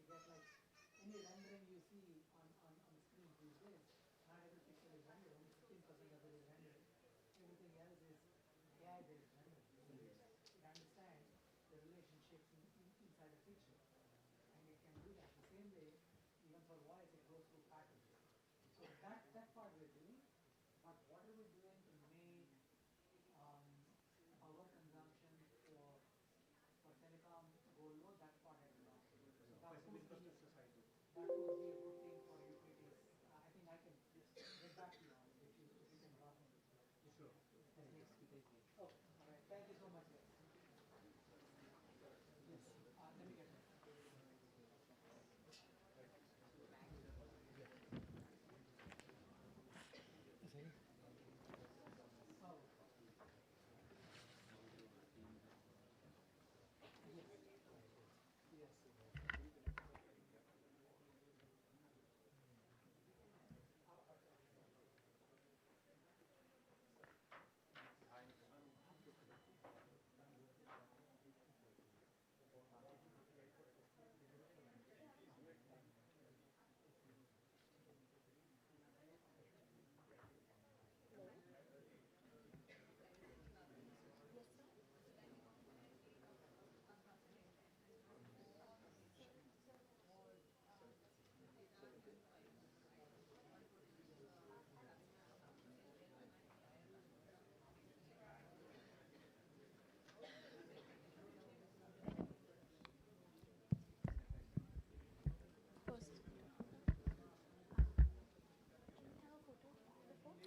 get like any rendering you see on the screen these days, not every pixel is rendered, only 15% of it is rendered. Everything else is AI-based rendering. It understands the relationships inside a picture, and it can do that. The same way, even for voice, it goes through patterns. So that part we're doing, but what are we doing to make um, power consumption for telecom go low? That part I will not. So that would be a good thing for utilities. I think I can get back to you on it if you can drop me. Sure. Yes, next speaker. Okay. All right. Thank you so much, guys. Yes. Let me get it. Oh, yes. Yes. First, can we have a photo before?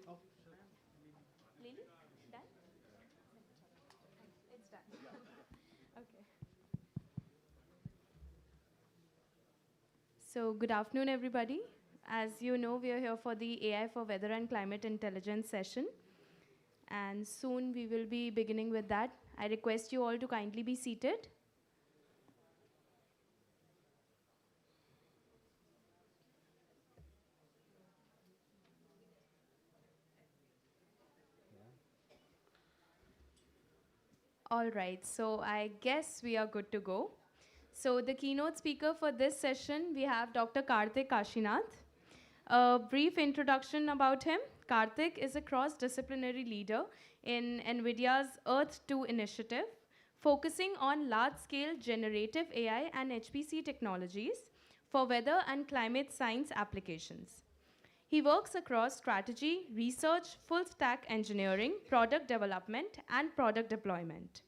Oh, sure. Lily, done? It's done. Okay. So, good afternoon, everybody. As you know, we are here for the AI for Weather and Climate Intelligence session. And soon we will be beginning with that. I request you all to kindly be seated. All right, so I guess we are good to go. So the keynote speaker for this session, we have Dr. Karthik Kashinath. A brief introduction about him. Karthik is a cross-disciplinary leader in NVIDIA's Earth 2 initiative, focusing on large-scale generative AI and HPC technologies for weather and climate science applications. He works across strategy, research, full stack engineering, product development, and product deployment.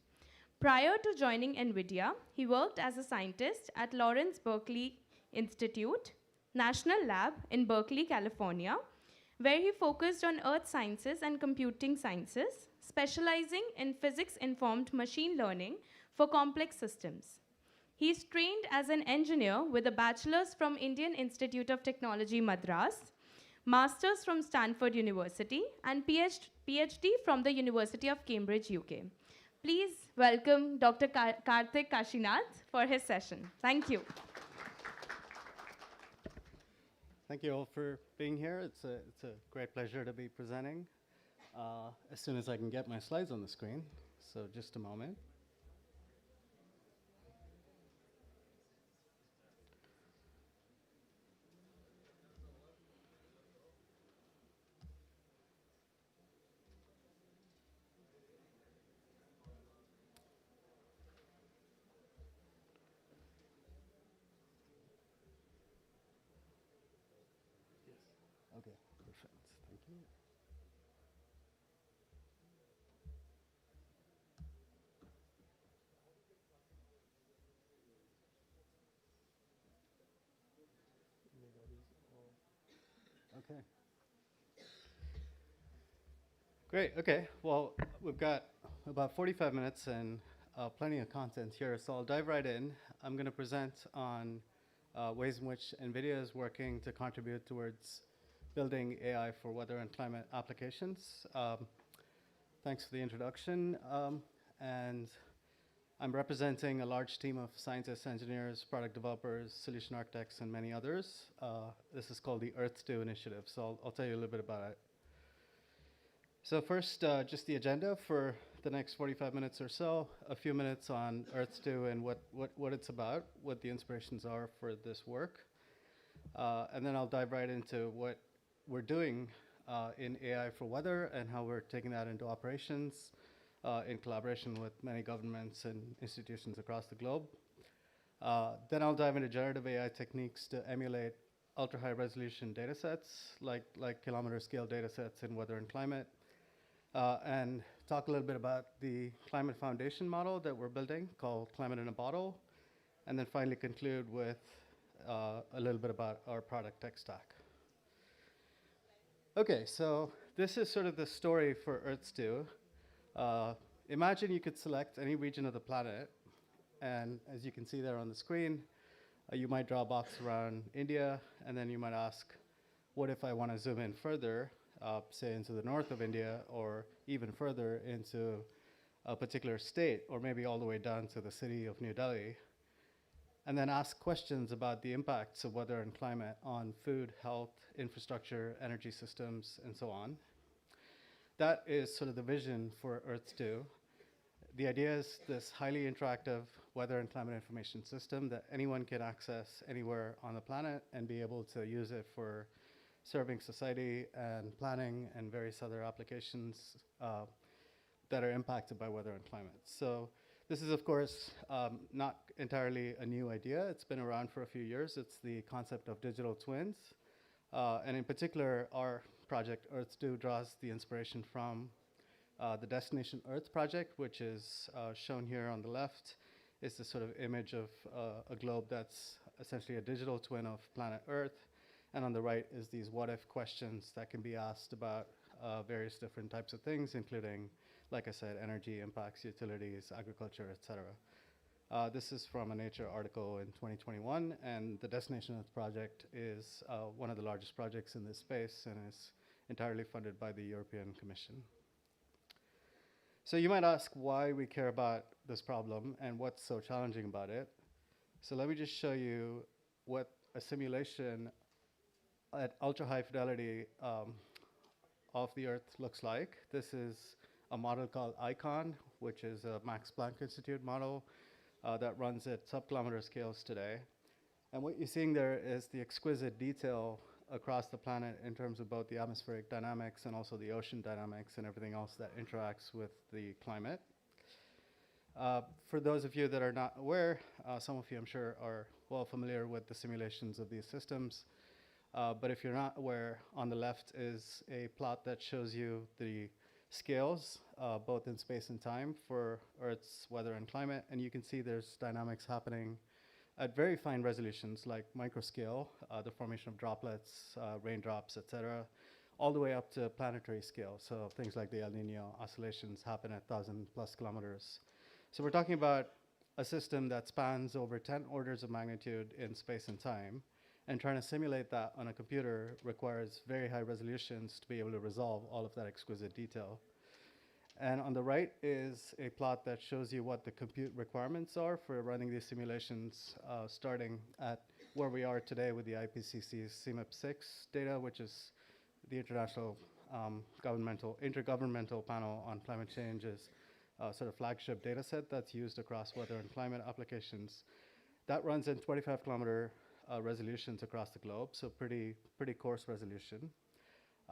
Prior to joining NVIDIA, he worked as a scientist at Lawrence Berkeley Institute, National Lab in Berkeley, California, where he focused on earth sciences and computing sciences, specializing in physics informed machine learning for complex systems. He is trained as an engineer with a bachelor's from Indian Institute of Technology, Madras, master's from Stanford University, and PhD from the University of Cambridge, UK. Please welcome Dr. Karthik Kashinath for his session. Thank you. Thank you all for being here. It's a great pleasure to be presenting as soon as I can get my slides on the screen. So just a moment. Yes. Okay, perfect. Thank you. Okay. Great. Okay. Well, we've got about 45 minutes and plenty of content here, so I'll dive right in. I'm going to present on ways in which NVIDIA is working to contribute towards building AI for weather and climate applications. Thanks for the introduction. And I'm representing a large team of scientists, engineers, product developers, solution architects, and many others. This is called the Earth 2 initiative, so I'll tell you a little bit about it. So first, just the agenda for the next 45 minutes or so, a few minutes on Earth-2 and what it's about, what the inspirations are for this work. And then I'll dive right into what we're doing in AI for weather and how we're taking that into operations in collaboration with many governments and institutions across the globe. Then I'll dive into generative AI techniques to emulate ultra-high resolution data sets, like kilometer scale data sets in weather and climate, and talk a little bit about the climate foundation model that we're building called Climate in a Bottle, and then finally conclude with a little bit about our product tech stack. Okay, so this is sort of the story for Earth-2. Imagine you could select any region of the planet, and as you can see there on the screen, you might draw a box around India, and then you might ask, what if I want to zoom in further, say into the north of India, or even further into a particular state, or maybe all the way down to the city of New Delhi, and then ask questions about the impacts of weather and climate on food, health, infrastructure, energy systems, and so on. That is sort of the vision for Earth-2. The idea is this highly interactive weather and climate information system that anyone can access anywhere on the planet and be able to use it for serving society and planning and various other applications that are impacted by weather and climate. So this is, of course, not entirely a new idea. It's been around for a few years. It's the concept of digital twins. And in particular, our project Earth-2 draws the inspiration from the Destination Earth project, which is shown here on the left. Is this sort of image of a globe that's essentially a digital twin of planet Earth. And on the right is these what-if questions that can be asked about various different types of things, including, like I said, energy impacts, utilities, agriculture, et cetera. This is from a Nature article in 2021, and the Destination Earth project is one of the largest projects in this space and is entirely funded by the European Commission. So you might ask why we care about this problem and what's so challenging about it. So let me just show you what a simulation at ultra-high fidelity of the Earth looks like. This is a model called ICON, which is a Max Planck Institute model that runs at sub-kilometer scales today. And what you're seeing there is the exquisite detail across the planet in terms of both the atmospheric dynamics and also the ocean dynamics and everything else that interacts with the climate. For those of you that are not aware, some of you I'm sure are well familiar with the simulations of these systems. But if you're not aware, on the left is a plot that shows you the scales, both in space and time for Earth's weather and climate. And you can see there's dynamics happening at very fine resolutions like microscale, the formation of droplets, raindrops, et cetera, all the way up to planetary scale. So things like the El Nino oscillations happen at 1,000+ kilometers. So we're talking about a system that spans over 10 orders of magnitude in space and time. And trying to simulate that on a computer requires very high resolutions to be able to resolve all of that exquisite detail. And on the right is a plot that shows you what the compute requirements are for running these simulations, starting at where we are today with the IPCC's CMIP6 data, which is the International Intergovernmental Panel on Climate Change's sort of flagship data set that's used across weather and climate applications. That runs in 25-kilometer resolutions across the globe, so pretty coarse resolution.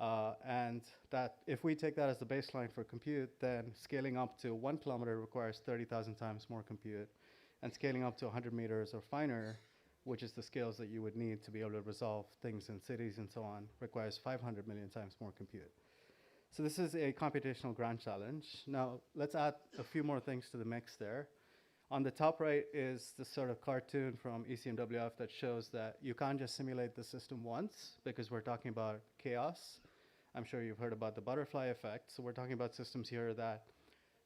And that if we take that as the baseline for compute, then scaling up to 1 kilometer requires 30,000 times more compute. And scaling up to 100 meters or finer, which is the scales that you would need to be able to resolve things in cities and so on, requires 500 million times more compute. So this is a computational grand challenge. Now, let's add a few more things to the mix there. On the top right is this sort of cartoon from ECMWF that shows that you can't just simulate the system once because we're talking about chaos. I'm sure you've heard about the butterfly effect. So we're talking about systems here that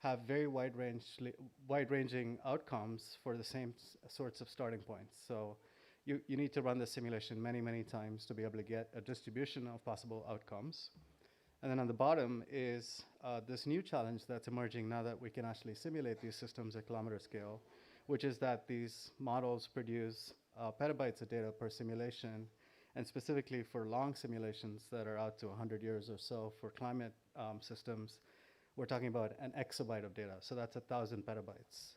have very wide-ranging outcomes for the same sorts of starting points. So you need to run the simulation many, many times to be able to get a distribution of possible outcomes. And then on the bottom is this new challenge that's emerging now that we can actually simulate these systems at kilometer scale, which is that these models produce petabytes of data per simulation. And specifically for long simulations that are out to 100 years or so for climate systems, we're talking about an exabyte of data. So that's 1,000 petabytes.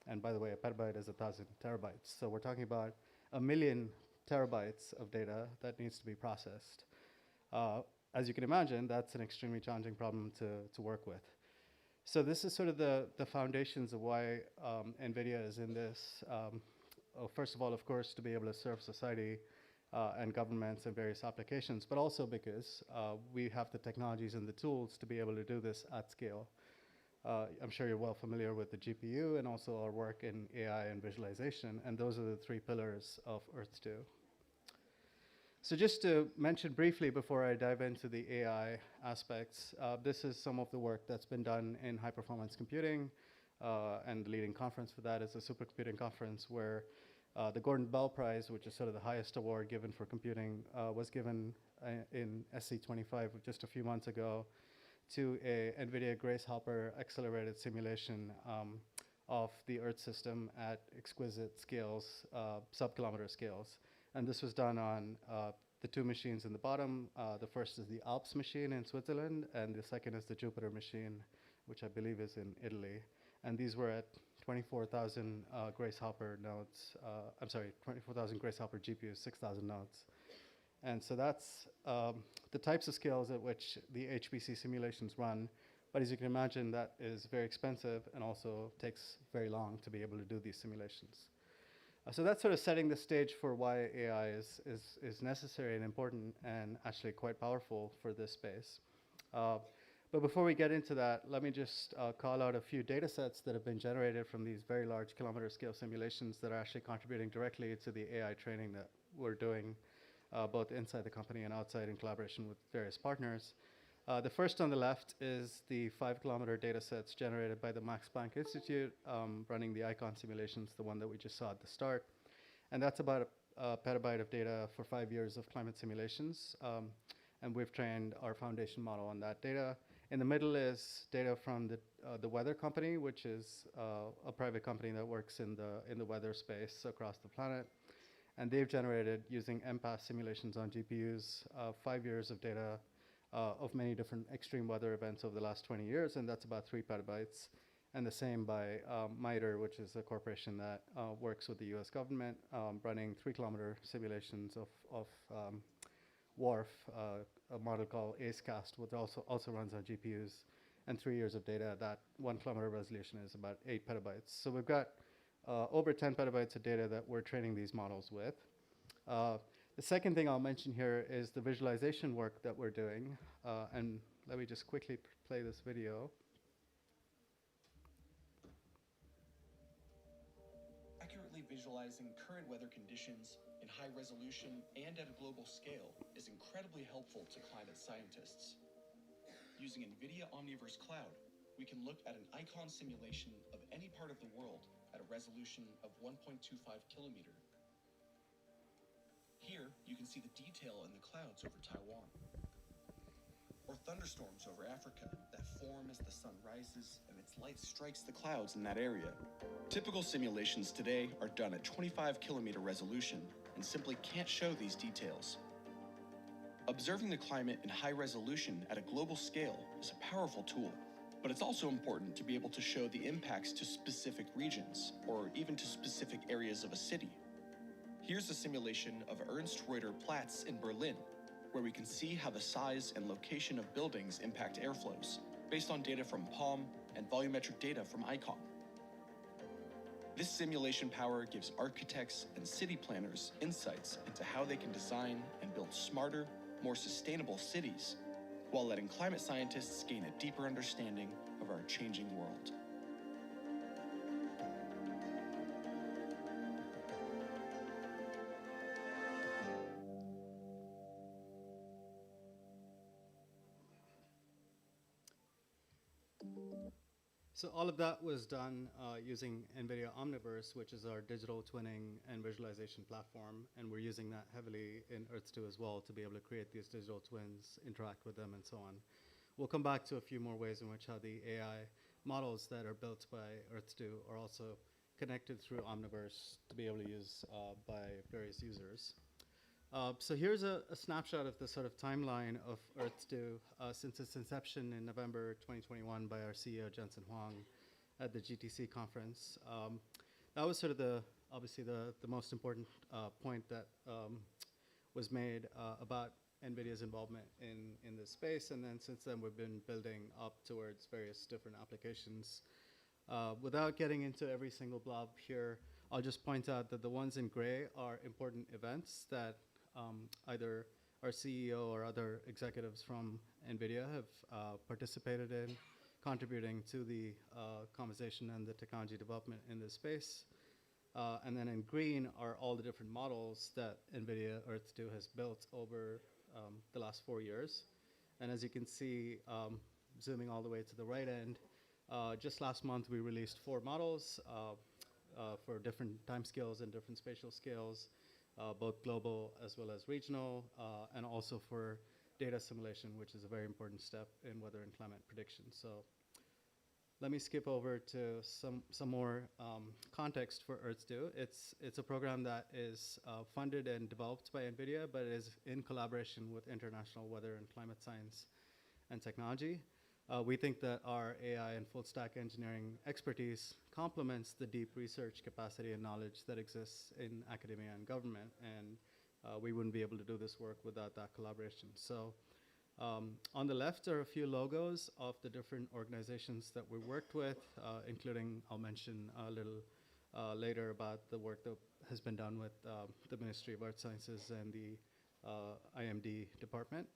And by the way, a petabyte is 1,000 terabytes. So we're talking about 1,000,000 terabytes of data that needs to be processed. As you can imagine, that's an extremely challenging problem to work with. So this is sort of the foundations of why NVIDIA is in this. First of all, of course, to be able to serve society and governments and various applications, but also because we have the technologies and the tools to be able to do this at scale. I'm sure you're well familiar with the GPU and also our work in AI and visualization, and those are the three pillars of Earth-2. So just to mention briefly before I dive into the AI aspects, this is some of the work that's been done in high-performance computing, and the leading conference for that is the Supercomputing Conference, where the Gordon Bell Prize, which is sort of the highest award given for computing, was given in SC25 just a few months ago to a NVIDIA Grace Hopper accelerated simulation of the Earth system at exquisite scales, sub-kilometer scales. And this was done on the two machines in the bottom. The first is the Alps machine in Switzerland, and the second is the Jupiter machine, which I believe is in Italy. And these were at 24,000 Grace Hopper nodes. 24,000 Grace Hopper GPUs, 6,000 nodes. And so that's the types of scales at which the HPC simulations run. But as you can imagine, that is very expensive and also takes very long to be able to do these simulations. So that's sort of setting the stage for why AI is necessary and important and actually quite powerful for this space. But before we get into that, let me just call out a few data sets that have been generated from these very large kilometer scale simulations that are actually contributing directly to the AI training that we're doing both inside the company and outside in collaboration with various partners. The first on the left is the 5-kilometer data sets generated by the Max Planck Institute, running the ICON simulations, the one that we just saw at the start. And that's about a petabyte of data for 5 years of climate simulations. And we've trained our foundation model on that data. In the middle is data from the Weather Company, which is a private company that works in the weather space across the planet. And they've generated, using MPAS simulations on GPUs, 5 years of data of many different extreme weather events over the last 20 years, and that's about 3 petabytes. And the same by MITRE, which is a corporation that works with the US government, running 3-kilometer simulations of WRF, a model called AceCast, which also runs on GPUs, and 3 years of data. That 1-kilometer resolution is about 8 petabytes. So we've got over 10 petabytes of data that we're training these models with. The second thing I'll mention here is the visualization work that we're doing. And let me just quickly play this video. Accurately visualizing current weather conditions in high resolution and at a global scale is incredibly helpful to climate scientists. Using NVIDIA Omniverse Cloud, we can look at an ICON simulation of any part of the world at a resolution of 1.25 kilometer. Here, you can see the detail in the clouds over Taiwan, or thunderstorms over Africa that form as the sun rises and its light strikes the clouds in that area. Typical simulations today are done at 25-kilometer resolution and simply can't show these details. Observing the climate in high resolution at a global scale is a powerful tool, but it's also important to be able to show the impacts to specific regions, or even to specific areas of a city. Here's a simulation of Ernst Reuter Platz in Berlin, where we can see how the size and location of buildings impact airflows, based on data from Palm and volumetric data from ICON. This simulation power gives architects and city planners insights into how they can design and build smarter, more sustainable cities, while letting climate scientists gain a deeper understanding of our changing world. So all of that was done using NVIDIA Omniverse, which is our digital twinning and visualization platform. And we're using that heavily in Earth-2 as well to be able to create these digital twins, interact with them, and so on. We'll come back to a few more ways in which how the AI models that are built by Earth-2 are also connected through Omniverse to be able to use by various users. So here's a snapshot of the sort of timeline of Earth-2 since its inception in November 2021 by our CEO, Jensen Huang, at the GTC conference. That was sort of obviously the most important point that was made about NVIDIA's involvement in this space. And then since then, we've been building up towards various different applications. Without getting into every single blob here, I'll just point out that the ones in gray are important events that either our CEO or other executives from NVIDIA have participated in, contributing to the conversation and the technology development in this space. And then in green are all the different models that NVIDIA Earth-2 has built over the last 4 years. And as you can see, zooming all the way to the right end, just last month we released 4 models for different timescales and different spatial scales, both global as well as regional, and also for data simulation, which is a very important step in weather and climate prediction. So let me skip over to some more context for Earth-2. It's a program that is funded and developed by NVIDIA, but is in collaboration with international weather and climate science and technology. We think that our AI and full stack engineering expertise complements the deep research capacity and knowledge that exists in academia and government, and we wouldn't be able to do this work without that collaboration. So on the left are a few logos of the different organizations that we worked with, including, I'll mention a little later about the work that has been done with the Ministry of Earth Sciences and the IMD department.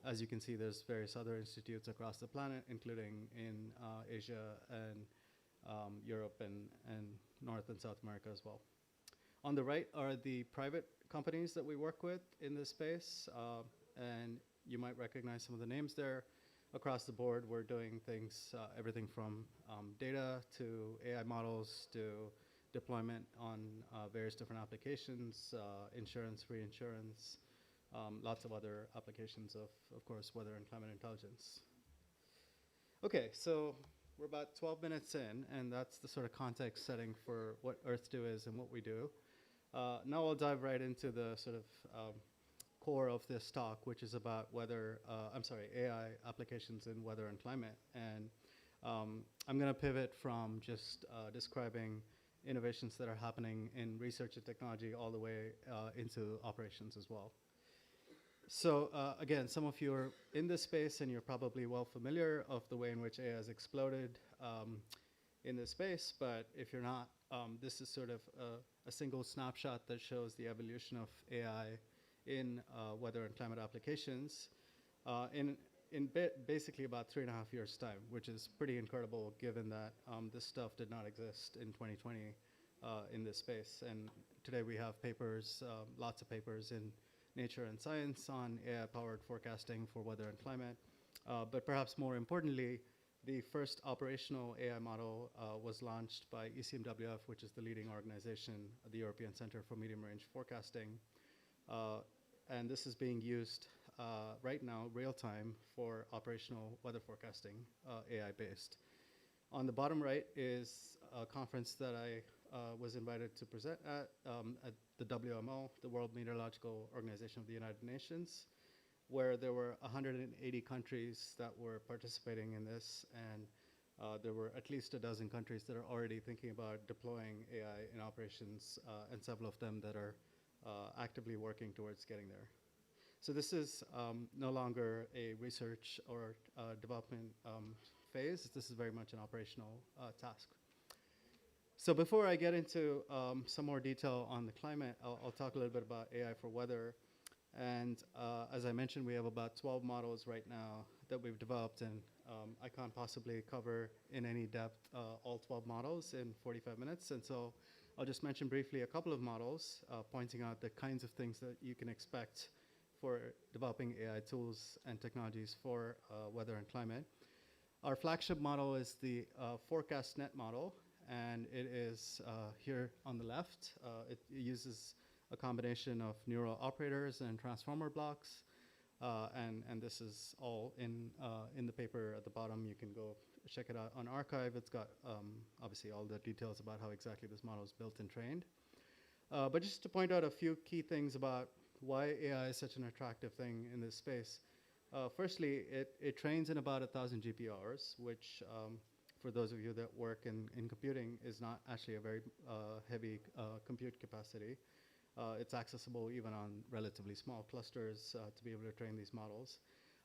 As you can see, there's various other institutes across the planet, including in Asia and Europe and North and South America as well. On the right are the private companies that we work with in this space, and you might recognize some of the names there. Across the board, we're doing things, everything from data to AI models to deployment on various different applications, insurance, reinsurance, lots of other applications of course, weather and climate intelligence. Okay, so we're about 12 minutes in, and that's the sort of context setting for what Earth-2 is and what we do. Now I'll dive right into the sort of core of this talk, which is about AI applications in weather and climate. And I'm going to pivot from just describing innovations that are happening in research and technology all the way into operations as well. So again, some of you are in this space and you're probably well familiar of the way in which AI has exploded in this space, but if you're not, this is sort of a single snapshot that shows the evolution of AI in weather and climate applications in basically about 3.5 years' time, which is pretty incredible given that this stuff did not exist in 2020 in this space. And today we have papers, lots of papers in Nature and Science on AI-powered forecasting for weather and climate. But perhaps more importantly, the first operational AI model was launched by ECMWF, which is the leading organization, the European Center for Medium Range Forecasting. And this is being used right now, real time, for operational weather forecasting, AI-based. On the bottom right is a conference that I was invited to present at the WMO, the World Meteorological Organization of the United Nations, where there were 180 countries that were participating in this, and there were at least a dozen countries that are already thinking about deploying AI in operations, and several of them that are actively working towards getting there. So this is no longer a research or development phase. This is very much an operational task. So before I get into some more detail on the climate, I'll talk a little bit about AI for weather. And as I mentioned, we have about 12 models right now that we've developed, and I can't possibly cover in any depth all 12 models in 45 minutes. And so I'll just mention briefly a couple of models, pointing out the kinds of things that you can expect for developing AI tools and technologies for weather and climate. Our flagship model is the ForecastNet model, and it is here on the left. It uses a combination of neural operators and transformer blocks, and this is all in the paper at the bottom. You can go check it out on arXiv. It's got obviously all the details about how exactly this model is built and trained. But just to point out a few key things about why AI is such an attractive thing in this space. Firstly, it trains in about 1,000 GPU hours, which for those of you that work in computing is not actually a very heavy compute capacity. It's accessible even on relatively small clusters to be able to train these models.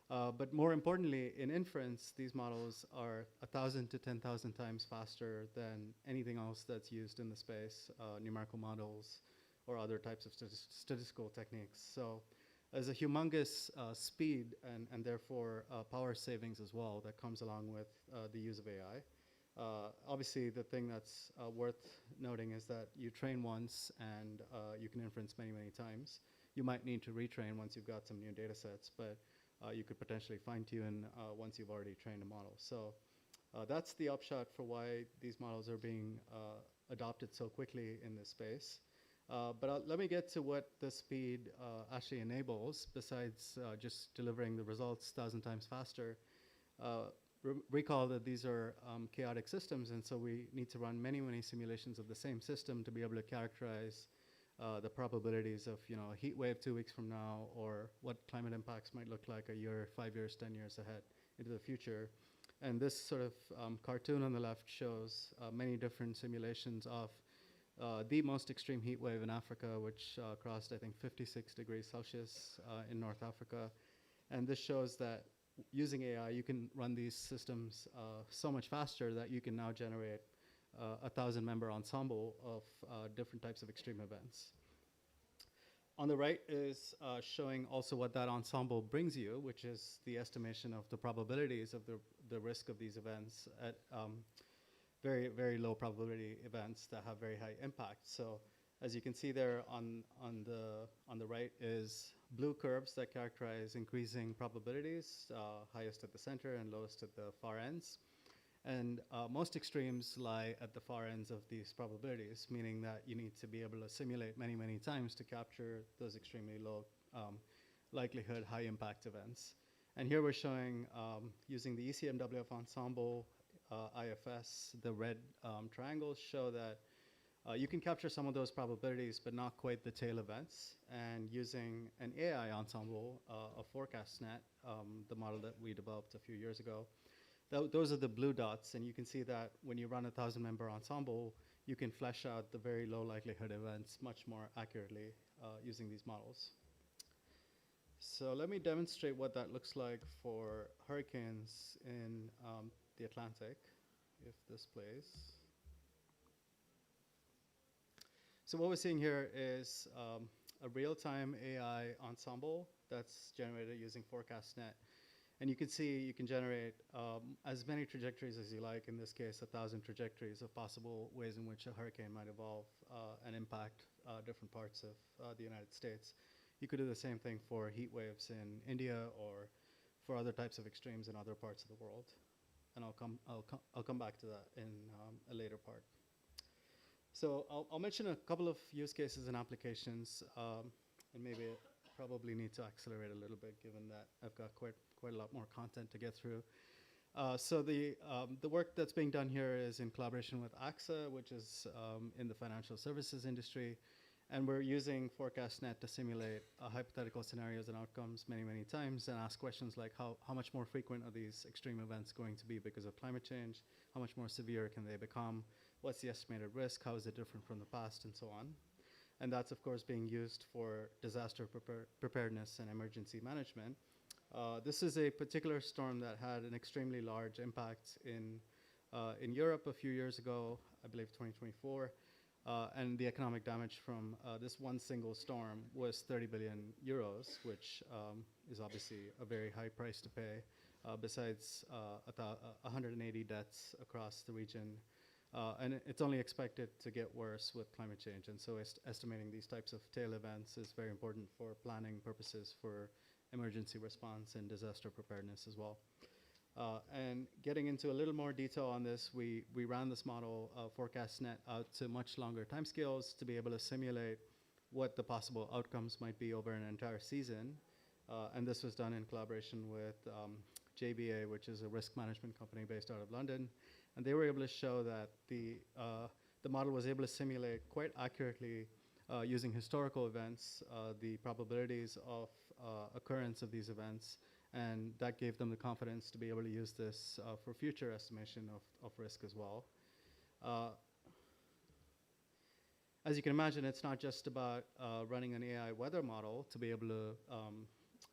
But more importantly, in inference, these models are 1,000 to 10,000 times faster than anything else that's used in the space, numerical models or other types of statistical techniques. So there's a humongous speed and therefore power savings as well that comes along with the use of AI. Obviously, the thing that's worth noting is that you train once and you can inference many, many times. You might need to retrain once you've got some new data sets, but you could potentially fine-tune once you've already trained a model. So that's the upshot for why these models are being adopted so quickly in this space. But let me get to what the speed actually enables, besides just delivering the results 1,000 times faster. Recall that these are chaotic systems, and so we need to run many, many simulations of the same system to be able to characterize the probabilities of a heat wave 2 weeks from now, or what climate impacts might look like a year, 5 years, 10 years ahead into the future. And this sort of cartoon on the left shows many different simulations of the most extreme heat wave in Africa, which crossed, I think, 56 degrees Celsius in North Africa. And this shows that using AI, you can run these systems so much faster that you can now generate 1,000-member ensemble of different types of extreme events. On the right is showing also what that ensemble brings you, which is the estimation of the probabilities of the risk of these events at very, very low probability events that have very high impact. So as you can see there on the right is blue curves that characterize increasing probabilities, highest at the center and lowest at the far ends. And most extremes lie at the far ends of these probabilities, meaning that you need to be able to simulate many, many times to capture those extremely low likelihood, high impact events. And here we're showing, using the ECMWF ensemble, IFS, the red triangles show that you can capture some of those probabilities, but not quite the tail events. And using an AI ensemble, a ForecastNet, the model that we developed a few years ago, those are the blue dots, and you can see that when you run a 1,000-member ensemble, you can flesh out the very low likelihood events much more accurately using these models. So let me demonstrate what that looks like for hurricanes in the Atlantic, if this plays. So what we're seeing here is a real-time AI ensemble that's generated using ForecastNet. And you can see you can generate as many trajectories as you like, in this case 1,000 trajectories of possible ways in which a hurricane might evolve and impact different parts of the United States. You could do the same thing for heat waves in India or for other types of extremes in other parts of the world. And I'll come back to that in a later part. So I'll mention a couple of use cases and applications, and maybe probably need to accelerate a little bit given that I've got quite a lot more content to get through. So the work that's being done here is in collaboration with AXA, which is in the financial services industry. And we're using ForecastNet to simulate hypothetical scenarios and outcomes many, many times and ask questions like how much more frequent are these extreme events going to be because of climate change? How much more severe can they become? What's the estimated risk? How is it different from the past? And so on. And that's, of course, being used for disaster preparedness and emergency management. This is a particular storm that had an extremely large impact in Europe a few years ago, I believe 2024. And the economic damage from this one single storm was 30 billion euros, which is obviously a very high price to pay, besides 180 deaths across the region. And it's only expected to get worse with climate change. And so estimating these types of tail events is very important for planning purposes for emergency response and disaster preparedness as well. And getting into a little more detail on this, we ran this model, ForecastNet, out to much longer timescales to be able to simulate what the possible outcomes might be over an entire season. And this was done in collaboration with JBA, which is a risk management company based out of London. And they were able to show that the model was able to simulate quite accurately using historical events, the probabilities of occurrence of these events, and that gave them the confidence to be able to use this for future estimation of risk as well. Uh, as you can imagine, it's not just about running an AI weather model to be able to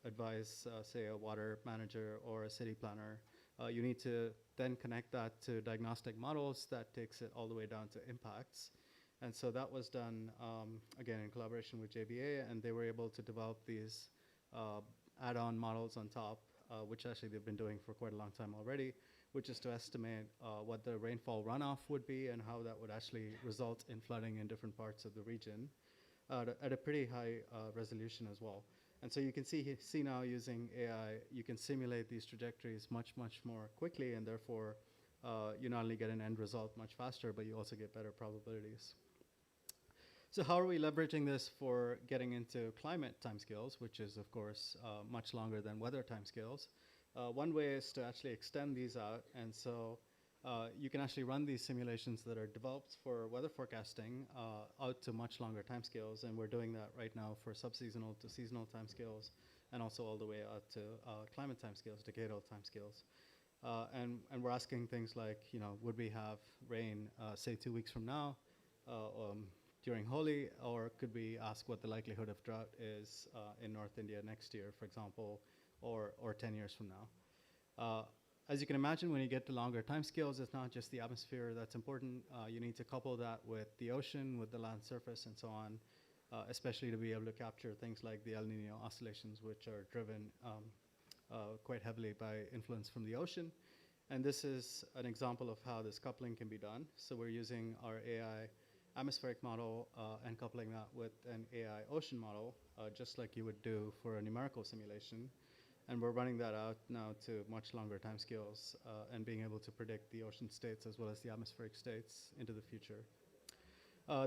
advise, say, a water manager or a city planner. You need to then connect that to diagnostic models that takes it all the way down to impacts. And so that was done, again, in collaboration with JBA, and they were able to develop these add-on models on top, which actually they've been doing for quite a long time already, which is to estimate what the rainfall runoff would be and how that would actually result in flooding in different parts of the region at a pretty high resolution as well. And so you can see now using AI, you can simulate these trajectories much, much more quickly, and therefore you not only get an end result much faster, but you also get better probabilities. So how are we leveraging this for getting into climate timescales, which is, of course, much longer than weather timescales? One way is to actually extend these out, and so you can actually run these simulations that are developed for weather forecasting out to much longer timescales, and we're doing that right now for subseasonal to seasonal timescales, and also all the way out to climate timescales, decadal timescales. And we're asking things like, would we have rain, say, 2 weeks from now, during Holi, or could we ask what the likelihood of drought is in North India next year, for example, or 10 years from now? As you can imagine, when you get to longer timescales, it's not just the atmosphere that's important. You need to couple that with the ocean, with the land surface, and so on, especially to be able to capture things like the El Nino oscillations, which are driven quite heavily by influence from the ocean. And this is an example of how this coupling can be done. So we're using our AI atmospheric model and coupling that with an AI ocean model, just like you would do for a numerical simulation. And we're running that out now to much longer timescales and being able to predict the ocean states as well as the atmospheric states into the future.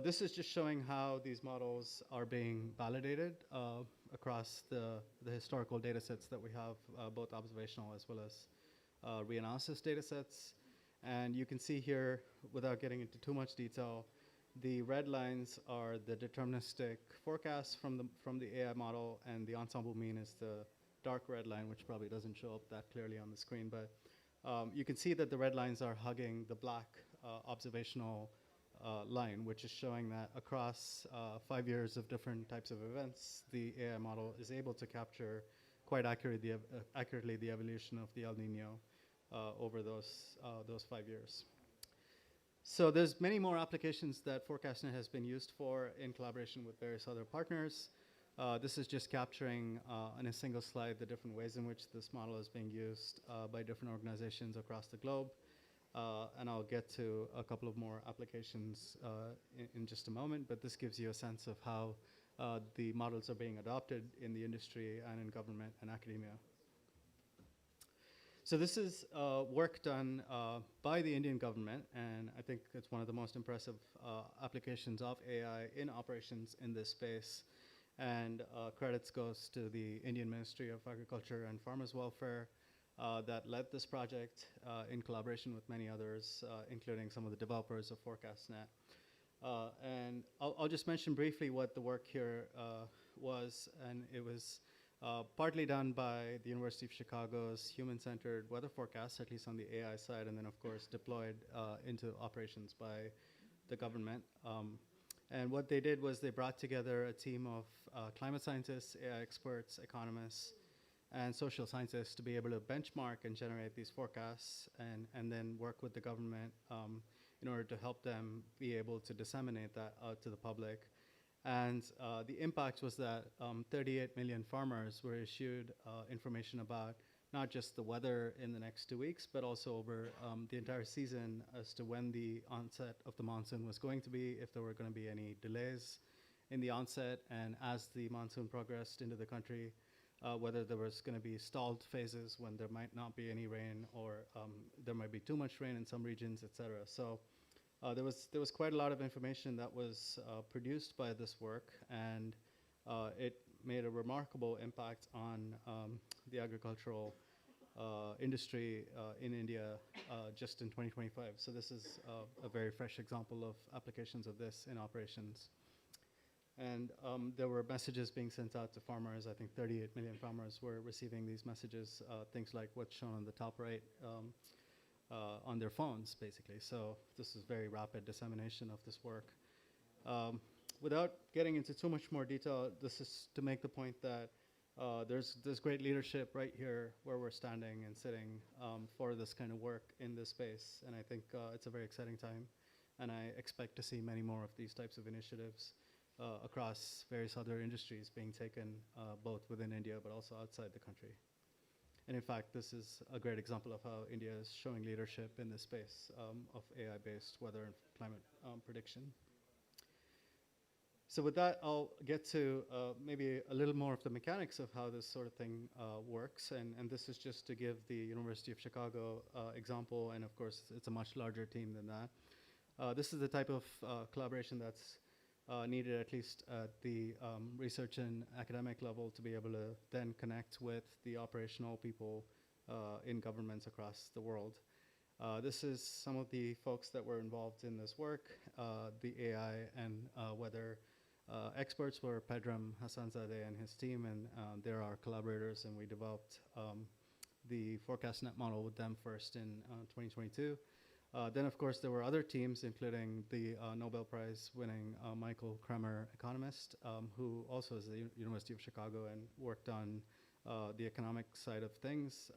This is just showing how these models are being validated across the historical data sets that we have, both observational as well as reanalysis data sets. And you can see here, without getting into too much detail, the red lines are the deterministic forecasts from the AI model, and the ensemble mean is the dark red line, which probably doesn't show up that clearly on the screen. But you can see that the red lines are hugging the black observational line, which is showing that across 5 years of different types of events, the AI model is able to capture quite accurately the evolution of the El Nino over those 5 years. So there's many more applications that ForecastNet has been used for in collaboration with various other partners. This is just capturing on a single slide the different ways in which this model is being used by different organizations across the globe. And I'll get to a couple of more applications in just a moment, but this gives you a sense of how the models are being adopted in the industry and in government and academia. So this is work done by the Indian government, and I think it's one of the most impressive applications of AI in operations in this space. And credits goes to the Indian Ministry of Agriculture and Farmers Welfare that led this project in collaboration with many others, including some of the developers of ForecastNet. And I'll just mention briefly what the work here was, and it was partly done by the University of Chicago's human-centered weather forecast, at least on the AI side, and then of course deployed into operations by the government. And what they did was they brought together a team of climate scientists, AI experts, economists, and social scientists to be able to benchmark and generate these forecasts and then work with the government in order to help them be able to disseminate that out to the public. And the impact was that 38 million farmers were issued information about not just the weather in the next 2 weeks, but also over the entire season as to when the onset of the monsoon was going to be, if there were going to be any delays in the onset, and as the monsoon progressed into the country, whether there was going to be stalled phases when there might not be any rain, or there might be too much rain in some regions, et cetera. So there was quite a lot of information that was produced by this work, and it made a remarkable impact on the agricultural industry in India just in 2025. So this is a very fresh example of applications of this in operations. And there were messages being sent out to farmers. I think 38 million farmers were receiving these messages, things like what's shown on the top right, on their phones, basically. So this is very rapid dissemination of this work. Um, Without getting into too much more detail, this is to make the point that there's great leadership right here where we're standing and sitting for this kind of work in this space. And I think it's a very exciting time. And I expect to see many more of these types of initiatives across various other industries being taken both within India but also outside the country. And in fact, this is a great example of how India is showing leadership in this space of AI-based weather and climate prediction. So with that, I'll get to maybe a little more of the mechanics of how this sort of thing works. And this is just to give the University of Chicago example. And of course, it's a much larger team than that. This is the type of collaboration that's needed at least at the research and academic level to be able to then connect with the operational people in governments across the world. This is some of the folks that were involved in this work. The AI and weather experts were Pedram Hassanzadeh and his team, and they're our collaborators, and we developed the ForecastNet model with them first in 2022. Then, of course, there were other teams, including the Nobel Prize winning Michael Kremer economist, who also is at the University of Chicago and worked on the economic side of things.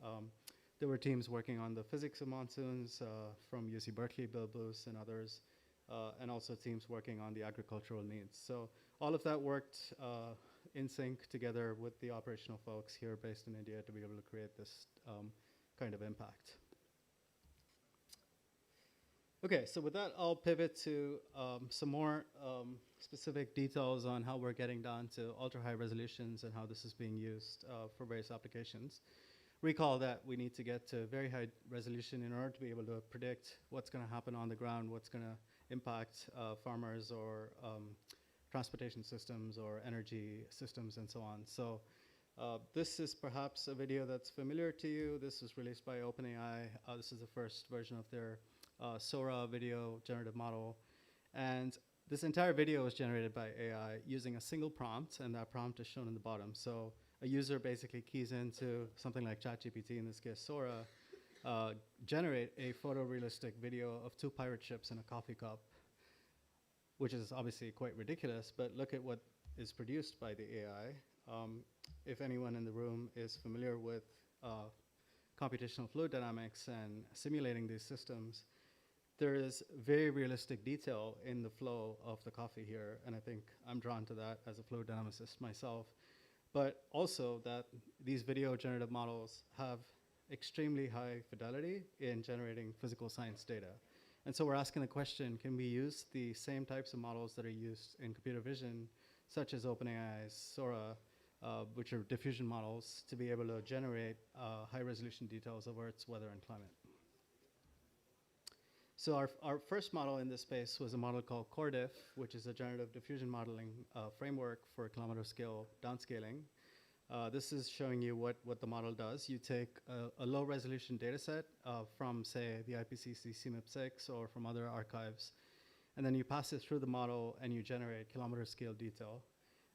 There were teams working on the physics of monsoons from UC Berkeley, Bill Blues, and others, and also teams working on the agricultural needs. So all of that worked in sync together with the operational folks here based in India to be able to create this kind of impact. Okay, so with that, I'll pivot to some more specific details on how we're getting down to ultra-high resolutions and how this is being used for various applications. Recall that we need to get to very high resolution in order to be able to predict what's going to happen on the ground, what's going to impact farmers or transportation systems or energy systems and so on. So this is perhaps a video that's familiar to you. This was released by OpenAI. This is the first version of their Sora video generative model. And this entire video was generated by AI using a single prompt, and that prompt is shown in the bottom. So a user basically keys into something like ChatGPT, in this case Sora, generate a photorealistic video of two pirate ships in a coffee cup, which is obviously quite ridiculous, but look at what is produced by the AI. If anyone in the room is familiar with computational fluid dynamics and simulating these systems, there is very realistic detail in the flow of the coffee here, and I think I'm drawn to that as a fluid dynamicist myself. But also that these video generative models have extremely high fidelity in generating physical science data. And so we're asking the question, can we use the same types of models that are used in computer vision, such as OpenAI's Sora, which are diffusion models, to be able to generate high resolution details of Earth's weather and climate? So our first model in this space was a model called CoreDiff, which is a generative diffusion modeling framework for kilometer scale downscaling. This is showing you what the model does. You take a low resolution data set from, say, the IPCC CMIP6 or from other archives, and then you pass it through the model and you generate kilometer scale detail.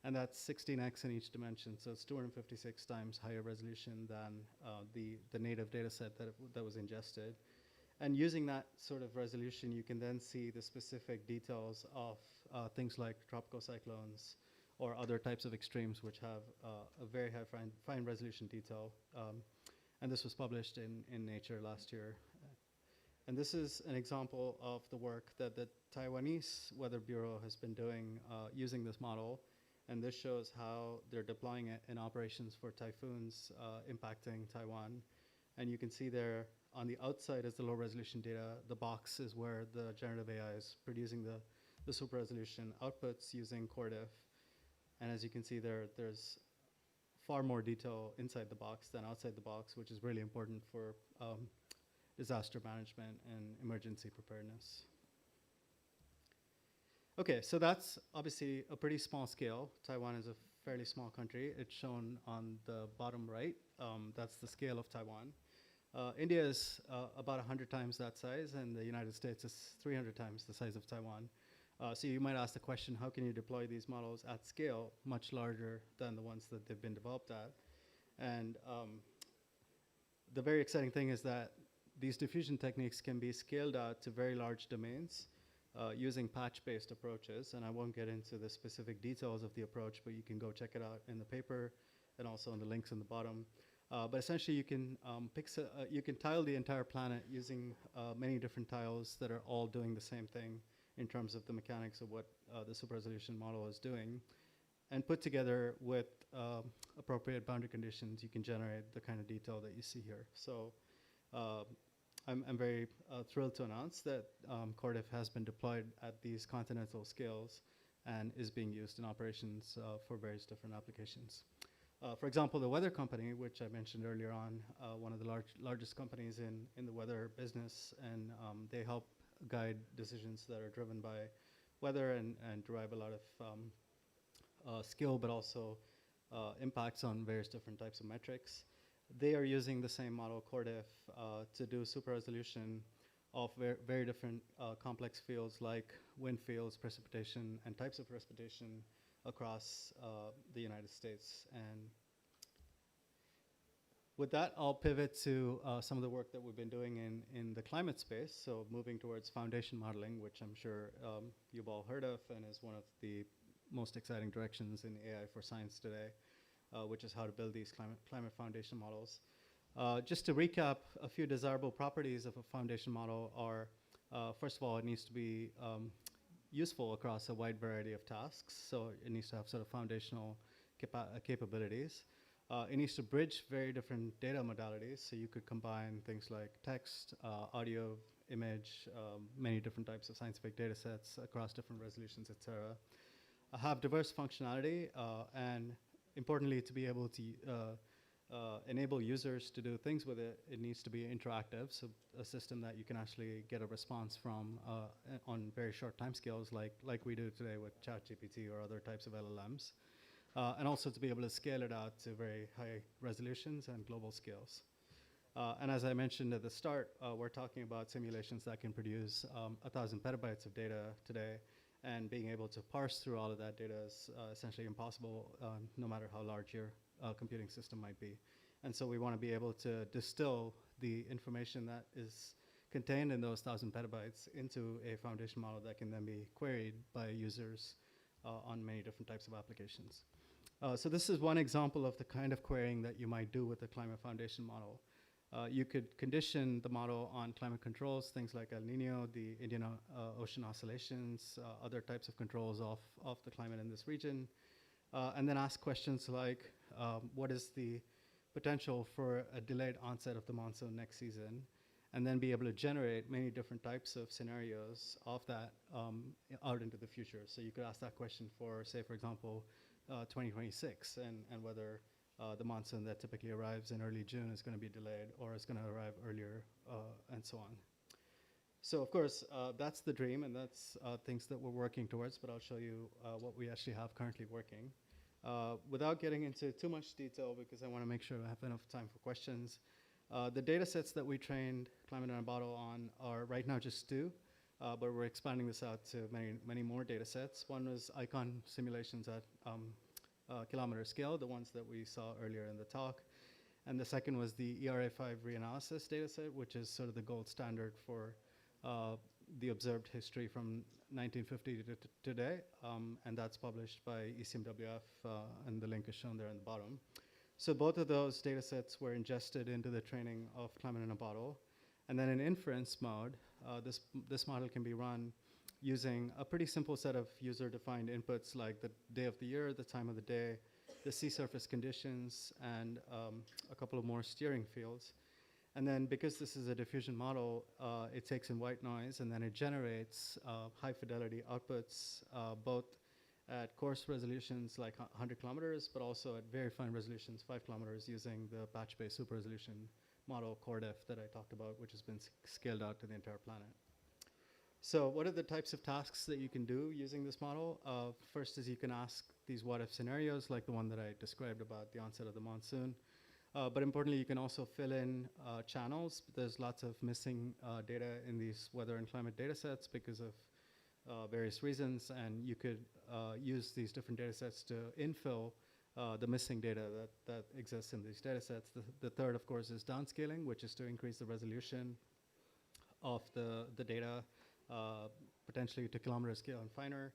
And that's 16x in each dimension, so it's 256 times higher resolution than the native data set that was ingested. And using that sort of resolution, you can then see the specific details of things like tropical cyclones or other types of extremes which have a very high fine resolution detail. And this was published in Nature last year. And this is an example of the work that the Taiwanese Weather Bureau has been doing using this model. And this shows how they're deploying it in operations for typhoons impacting Taiwan. And you can see there on the outside is the low resolution data. The box is where the generative AI is producing the super resolution outputs using CoreDiff. And as you can see there, there's far more detail inside the box than outside the box, which is really important for disaster management and emergency preparedness. Okay, so that's obviously a pretty small scale. Taiwan is a fairly small country. It's shown on the bottom right. That's the scale of Taiwan. India is about 100 times that size, and the United States is 300 times the size of Taiwan. So you might ask the question, how can you deploy these models at scale much larger than the ones that they've been developed at? And the very exciting thing is that these diffusion techniques can be scaled out to very large domains using patch-based approaches. And I won't get into the specific details of the approach, but you can go check it out in the paper and also on the links in the bottom. But essentially, you can you can tile the entire planet using many different tiles that are all doing the same thing in terms of the mechanics of what the super resolution model is doing. And put together with appropriate boundary conditions, you can generate the kind of detail that you see here. So uh, I'm very thrilled to announce that Cordif has been deployed at these continental scales and is being used in operations for various different applications. For example, the weather company, which I mentioned earlier on, one of the largest companies in the weather business, and they help guide decisions that are driven by weather and derive a lot of skill, but also impacts on various different types of metrics. They are using the same model, Cordif, to do super resolution of very different complex fields like wind fields, precipitation, and types of precipitation across the United States. And with that, I'll pivot to some of the work that we've been doing in the climate space, so moving towards foundation modeling, which I'm sure you've all heard of and is one of the most exciting directions in AI for science today, which is how to build these climate foundation models. Just to recap, a few desirable properties of a foundation model are, first of all, it needs to be useful across a wide variety of tasks, so it needs to have sort of foundational capabilities. It needs to bridge very different data modalities, so you could combine things like text, audio, image, many different types of scientific data sets across different resolutions, et cetera. Have diverse functionality, and importantly, to be able to enable users to do things with it, it needs to be interactive, so a system that you can actually get a response from on very short timescales, like we do today with ChatGPT or other types of LLMs. And also to be able to scale it out to very high resolutions and global scales. And as I mentioned at the start, we're talking about simulations that can produce 1,000 petabytes of data today, and being able to parse through all of that data is essentially impossible, no matter how large your computing system might be. And so we want to be able to distill the information that is contained in those 1,000 petabytes into a foundation model that can then be queried by users on many different types of applications. So this is one example of the kind of querying that you might do with the climate foundation model. You could condition the model on climate controls, things like El Nino, the Indian Ocean oscillations, other types of controls of the climate in this region, and then ask questions like, what is the potential for a delayed onset of the monsoon next season, and then be able to generate many different types of scenarios of that out into the future. So you could ask that question for, say, for example, 2026, and whether the monsoon that typically arrives in early June is going to be delayed or is going to arrive earlier, and so on. So of course, that's the dream, and that's things that we're working towards, but I'll show you what we actually have currently working. Without getting into too much detail, because I want to make sure I have enough time for questions, the data sets that we trained Climate in a Bottle on are right now just two, but we're expanding this out to many more data sets. One was icon simulations at kilometer scale, the ones that we saw earlier in the talk. And the second was the ERA5 reanalysis data set, which is sort of the gold standard for the observed history from 1950 to today. And that's published by ECMWF, and the link is shown there in the bottom. So both of those data sets were ingested into the training of Climate in a Bottle. And then in inference mode, this model can be run using a pretty simple set of user-defined inputs like the day of the year, the time of the day, the sea surface conditions, and a couple of more steering fields. And then because this is a diffusion model, it takes in white noise, and then it generates high-fidelity outputs, both at coarse resolutions like 100 kilometers, but also at very fine resolutions, 5 kilometers, using the batch-based super resolution model Cordif that I talked about, which has been scaled out to the entire planet. So what are the types of tasks that you can do using this model? First is you can ask these what-if scenarios, like the one that I described about the onset of the monsoon. But importantly, you can also fill in channels. There's lots of missing data in these weather and climate data sets because of various reasons, and you could use these different data sets to infill the missing data that exists in these data sets. The third, of course, is downscaling, which is to increase the resolution of the data, potentially to kilometer scale and finer.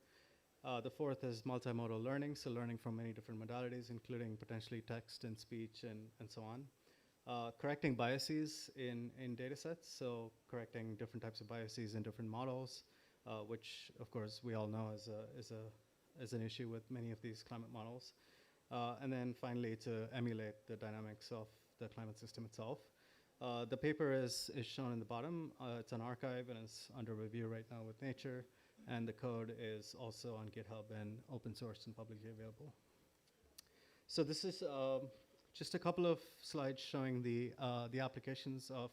The fourth is multimodal learning, so learning from many different modalities, including potentially text and speech and so on. Correcting biases in data sets, so correcting different types of biases in different models, which of course we all know is an issue with many of these climate models. And then finally, to emulate the dynamics of the climate system itself. The paper is shown in the bottom. It's an archive and it's under review right now with Nature. And the code is also on GitHub and open source and publicly available. So this is just a couple of slides showing the applications of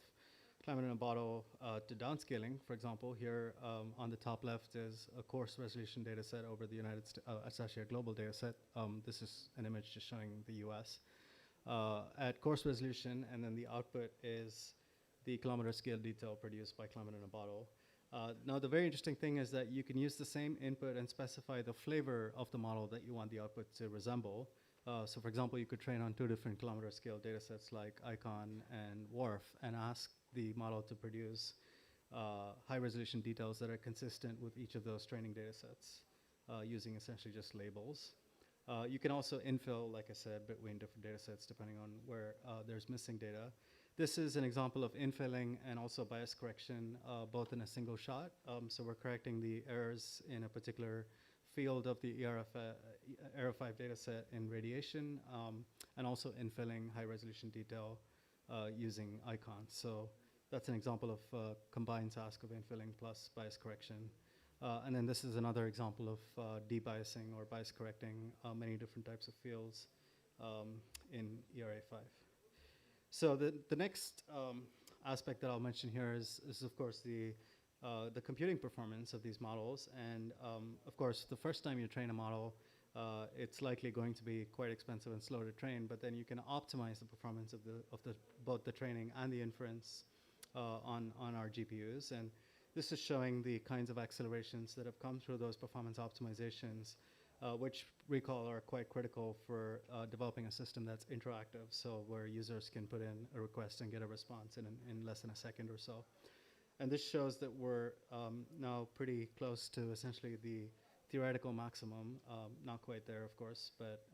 climate in a bottle to downscaling. For example, here on the top left is a coarse resolution data set over the United States. It's actually a global data set. This is an image just showing the US. At coarse resolution, and then the output is the kilometer scale detail produced by climate in a bottle. Now, the very interesting thing is that you can use the same input and specify the flavor of the model that you want the output to resemble. So for example, you could train on 2 different kilometer scale data sets like ICON and WRF and ask the model to produce high resolution details that are consistent with each of those training data sets using essentially just labels. You can also infill, like I said, between different data sets depending on where there's missing data. This is an example of infilling and also bias correction, both in a single shot. So we're correcting the errors in a particular field of the ERF5 data set in radiation, and also infilling high resolution detail using icons. So that's an example of a combined task of infilling plus bias correction. And then this is another example of debiasing or bias correcting many different types of fields in ERA5. So the next aspect that I'll mention here is of course the computing performance of these models. And of course, the first time you train a model, it's likely going to be quite expensive and slow to train. But then you can optimize the performance of both the training and the inference on our GPUs. And this is showing the kinds of accelerations that have come through those performance optimizations, which recall are quite critical for developing a system that's interactive, so where users can put in a request and get a response in less than a second or so. And this shows that we're now pretty close to essentially the theoretical maximum, not quite there, of course, but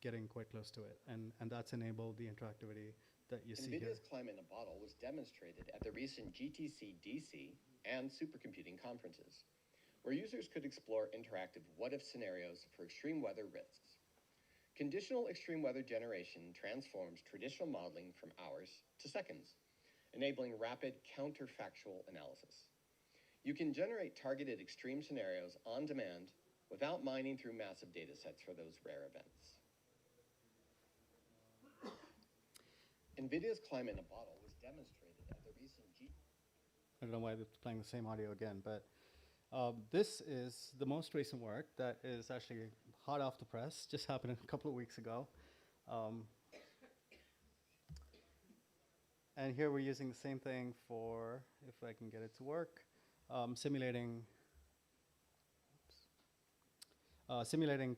getting quite close to it. And that's enabled the interactivity that you see here. NVIDIA's Climate in a Bottle was demonstrated at the recent GTC DC and supercomputing conferences, where users could explore interactive what-if scenarios for extreme weather risks. Conditional extreme weather generation transforms traditional modeling from hours to seconds, enabling rapid counterfactual analysis. You can generate targeted extreme scenarios on demand without mining through massive data sets for those rare events. NVIDIA's Climate in a Bottle was demonstrated at the recent I don't know why it's playing the same audio again, but this is the most recent work that is actually hot off the press, just happened a couple of weeks ago. And here we're using the same thing for, if I can get it to work, simulating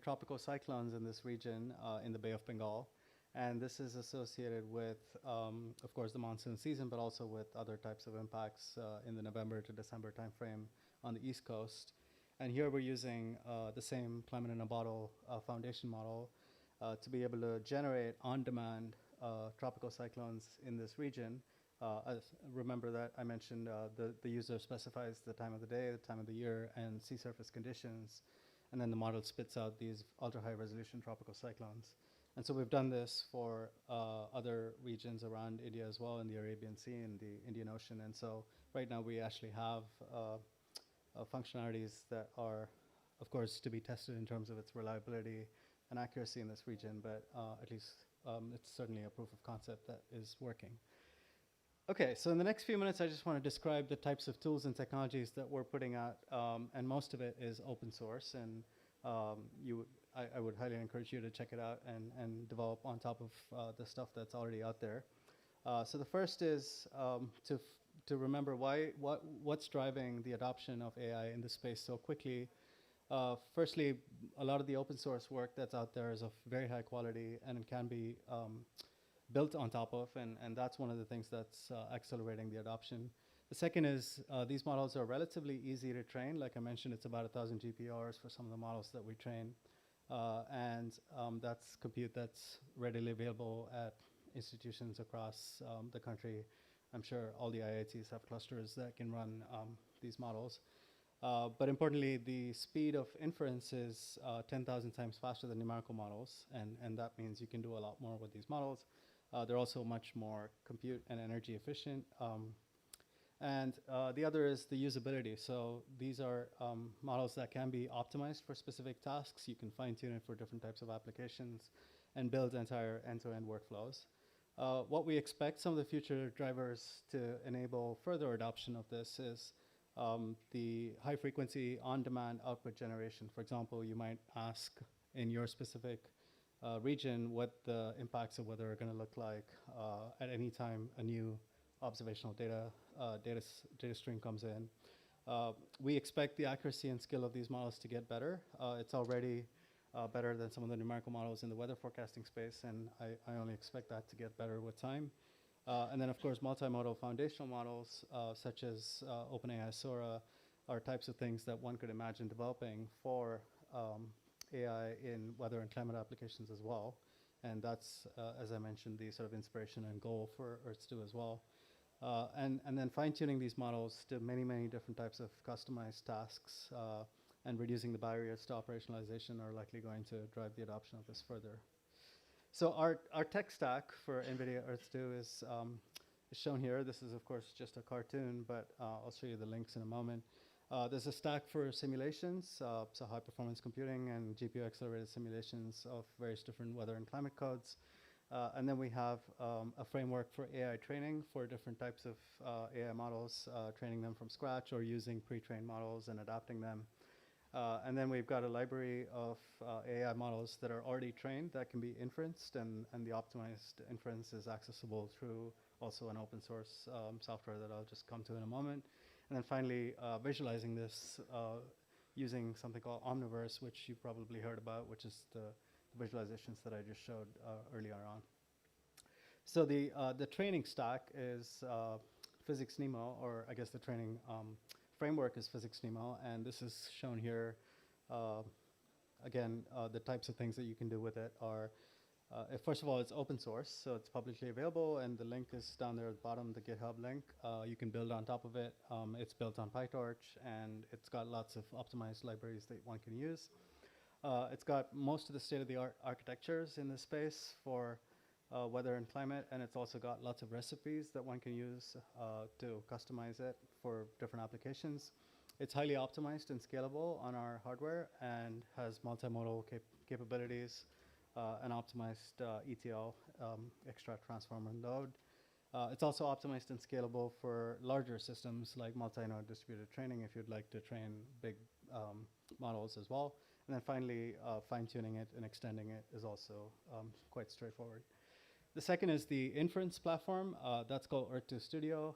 tropical cyclones in this region in the Bay of Bengal. And this is associated with, of course, the monsoon season, but also with other types of impacts in the November to December timeframe on the East Coast. And here we're using the same Climate in a Bottle foundation model to be able to generate on-demand tropical cyclones in this region. Remember that I mentioned the user specifies the time of the day, the time of the year, and sea surface conditions. And then the model spits out these ultra-high resolution tropical cyclones. And so we've done this for other regions around India as well, in the Arabian Sea and the Indian Ocean. And so right now we actually have functionalities that are, of course, to be tested in terms of its reliability and accuracy in this region, but at least it's certainly a proof of concept that is working. Okay, so in the next few minutes, I just want to describe the types of tools and technologies that we're putting out, and most of it is open source, and I would highly encourage you to check it out and develop on top of the stuff that's already out there. So the first is to remember what's driving the adoption of AI in this space so quickly. Firstly, a lot of the open source work that's out there is of very high quality and it can be built on top of, and that's one of the things that's accelerating the adoption. The second is these models are relatively easy to train. Like I mentioned, it's about 1,000 GPU hours for some of the models that we train. And that's compute that's readily available at institutions across the country. I'm sure all the IITs have clusters that can run these models. But importantly, the speed of inference is 10,000 times faster than numerical models, and that means you can do a lot more with these models. They're also much more compute and energy efficient. And the other is the usability. So these are models that can be optimized for specific tasks. You can fine tune it for different types of applications and build entire end-to-end workflows. What we expect some of the future drivers to enable further adoption of this is the high frequency on-demand output generation. For example, you might ask in your specific region what the impacts of weather are going to look like at any time a new observational data stream comes in. We expect the accuracy and skill of these models to get better. It's already better than some of the numerical models in the weather forecasting space, and I only expect that to get better with time. And then, of course, multimodal foundational models, such as OpenAI Sora, are types of things that one could imagine developing for AI in weather and climate applications as well. And that's, as I mentioned, the sort of inspiration and goal for Earth-2 as well. And then fine-tuning these models to many, many different types of customized tasks and reducing the barriers to operationalization are likely going to drive the adoption of this further. So our tech stack for NVIDIA Earth-2 is shown here. This is, of course, just a cartoon, but I'll show you the links in a moment. There's a stack for simulations, so high-performance computing and GPU-accelerated simulations of various different weather and climate codes. And then we have a framework for AI training for different types of AI models, training them from scratch or using pre-trained models and adapting them. And then we've got a library of AI models that are already trained that can be inferenced, and the optimized inference is accessible through also an open source software that I'll just come to in a moment. And then finally, visualizing this using something called Omniverse, which you probably heard about, which is the visualizations that I just showed earlier on. So the training stack is Physics Nemo, or I guess the training framework is Physics Nemo, and this is shown here. Again, the types of things that you can do with it are, first of all, it's open source, so it's publicly available, and the link is down there at the bottom, the GitHub link. You can build on top of it. It's built on PyTorch, and it's got lots of optimized libraries that one can use. It's got most of the state-of-the-art architectures in this space for weather and climate, and it's also got lots of recipes that one can use to customize it for different applications. It's highly optimized and scalable on our hardware and has multimodal capabilities and optimized ETL, extract, transform, and load. It's also optimized and scalable for larger systems like multi-node distributed training if you'd like to train big models as well. And then finally, fine-tuning it and extending it is also quite straightforward. The second is the inference platform. That's called Earth-2 Studio.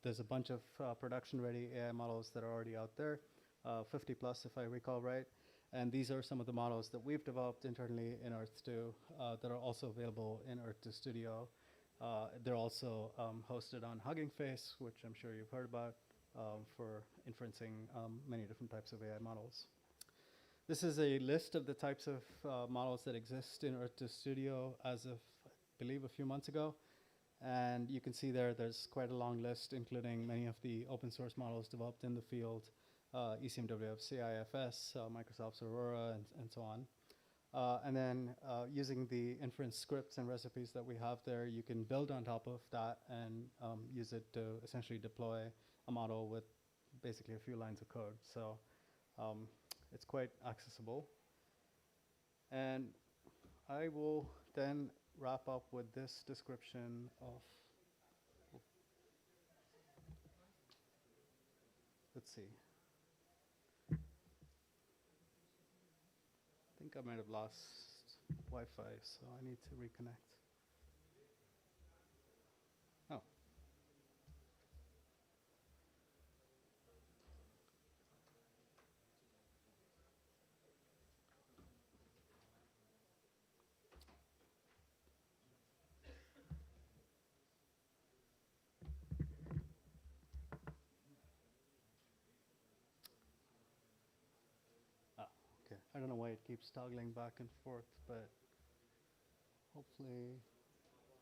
There's a bunch of production-ready AI models that are already out there, 50 plus if I recall right. And these are some of the models that we've developed internally in Earth-2 that are also available in Earth-2 Studio. They're also hosted on Hugging Face, which I'm sure you've heard about, for inferencing many different types of AI models. This is a list of the types of models that exist in Earth-2 Studio as of, I believe, a few months ago. And you can see there's quite a long list, including many of the open source models developed in the field, ECMWF, CIFS, Microsoft's Aurora, and so on. And then using the inference scripts and recipes that we have there, you can build on top of that and use it to essentially deploy a model with basically a few lines of code. So it's quite accessible. And I will then wrap up with this description of, let's see. I think I might have lost Wi-Fi, so I need to reconnect. Oh. I don't know why it keeps toggling back and forth, but hopefully, yes.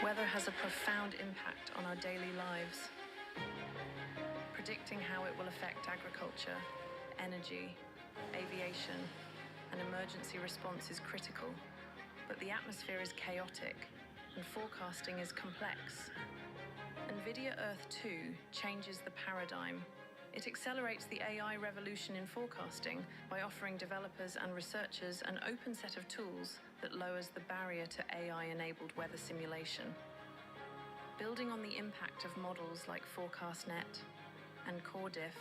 Weather has a profound impact on our daily lives. Predicting how it will affect agriculture, energy, aviation, and emergency response is critical. But the atmosphere is chaotic, and forecasting is complex. NVIDIA Earth 2 changes the paradigm. It accelerates the AI revolution in forecasting by offering developers and researchers an open set of tools that lowers the barrier to AI-enabled weather simulation. Building on the impact of models like ForecastNet and CoreDiff,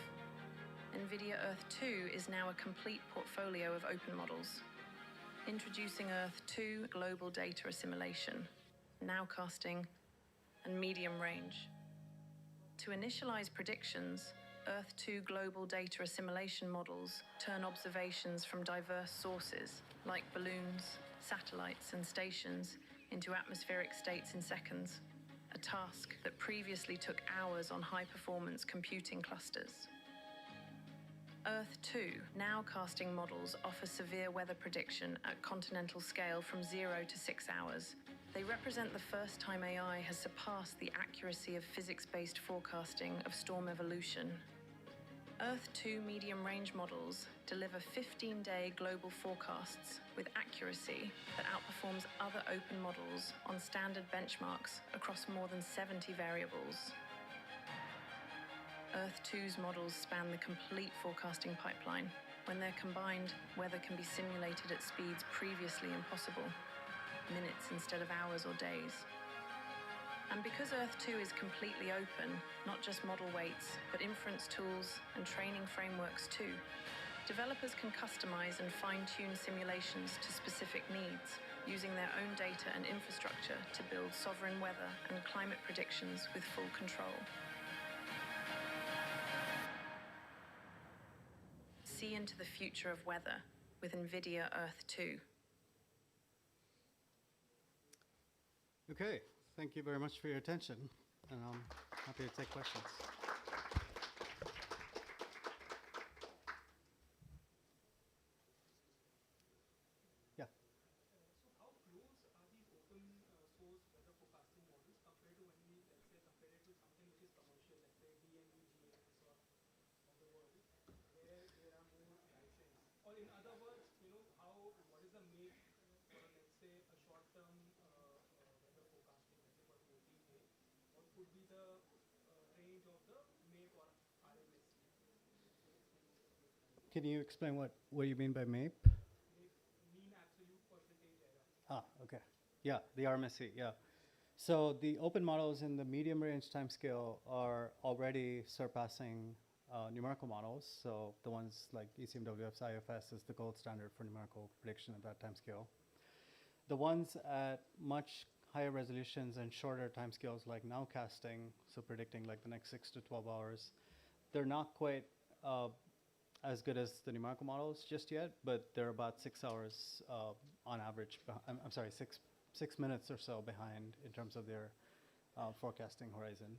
NVIDIA Earth 2 is now a complete portfolio of open models. Introducing Earth 2 Global Data Assimilation, Nowcasting, and Medium Range. To initialize predictions, Earth 2 Global Data Assimilation models turn observations from diverse sources, like balloons, satellites, and stations, into atmospheric states in seconds, a task that previously took hours on high-performance computing clusters. Earth 2 nowcasting models offer severe weather prediction at continental scale from 0 to 6 hours. They represent the first time AI has surpassed the accuracy of physics-based forecasting of storm evolution. Earth 2 medium-range models deliver 15-day global forecasts with accuracy that outperforms other open models on standard benchmarks across more than 70 variables. Earth 2's models span the complete forecasting pipeline. When they're combined, weather can be simulated at speeds previously impossible, minutes instead of hours or days. And because Earth 2 is completely open, not just model weights, but inference tools and training frameworks too, developers can customize and fine-tune simulations to specific needs, using their own data and infrastructure to build sovereign weather and climate predictions with full control. See into the future of weather with NVIDIA Earth 2. Okay, thank you very much for your attention, and I'm happy to take questions. Yeah. So how close are these open source weather forecasting models compared to when we, let's say, compare it with something which is commercial, let's say DNV, GIS, or of the world, where there are more license? Or in other words, what is the make for, let's say, a short-term weather forecasting, let's say for 14 days? What could be the range of the make or RMSE? Can you explain what you mean by MAPE? Make mean absolute percentage error. Ah, okay. Yeah, the RMSE, yeah. So the open models in the medium range timescale are already surpassing numerical models. So the ones like ECMWF's IFS is the gold standard for numerical prediction at that timescale. The ones at much higher resolutions and shorter timescales like nowcasting, so predicting like the next 6 to 12 hours, they're not quite as good as the numerical models just yet, but they're about 6 hours on average. I'm sorry, 6 minutes or so behind in terms of their forecasting horizon.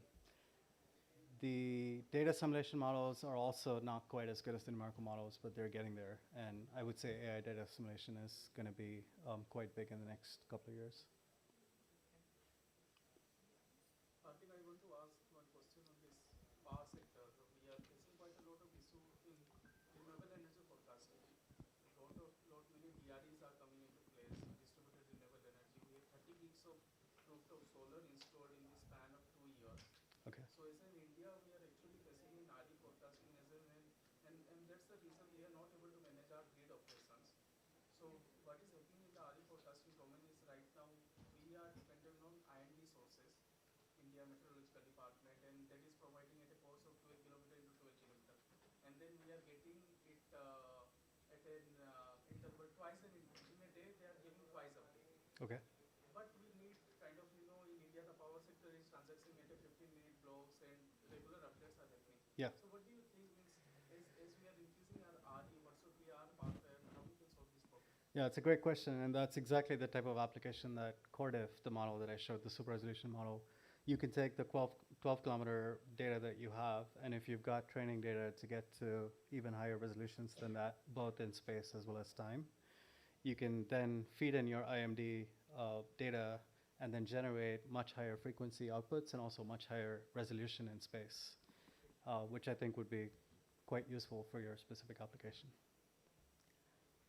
The data assimilation models are also not quite as good as the numerical models, but they're getting there. And I would say AI data assimilation is going to be quite big in the next couple of years. Karthik, I want to ask one question on this power sector. We are facing quite a lot of issue in renewable energy forecasting. Many DREs are coming into place, distributed renewable energy. We have 30 gigs of rooftop solar installed in the span of 2 years. Okay. So as in India, we are actually facing in RE forecasting as well, and that's the reason we are not able to manage our grid operations. So what is happening in the RE forecasting domain is right now we are dependent on I&D sources, India Meteorological Department, and that is providing at a cost of 12 kilometer into 12 kilometer. And then we are getting it at an interval twice in a day. They are giving twice a day. Okay. But we need kind of, in India, the power sector is transacting at a 15-minute blocks and regular updates are happening. Yeah. So what do you think means as we are increasing our RE, what should be our path and how we can solve this problem? Yeah, it's a great question, and that's exactly the type of application that CoreDiff, the model that I showed, the super resolution model, you can take the 12 kilometer data that you have, and if you've got training data to get to even higher resolutions than that, both in space as well as time, you can then feed in your IMD data and then generate much higher frequency outputs and also much higher resolution in space, which I think would be quite useful for your specific application.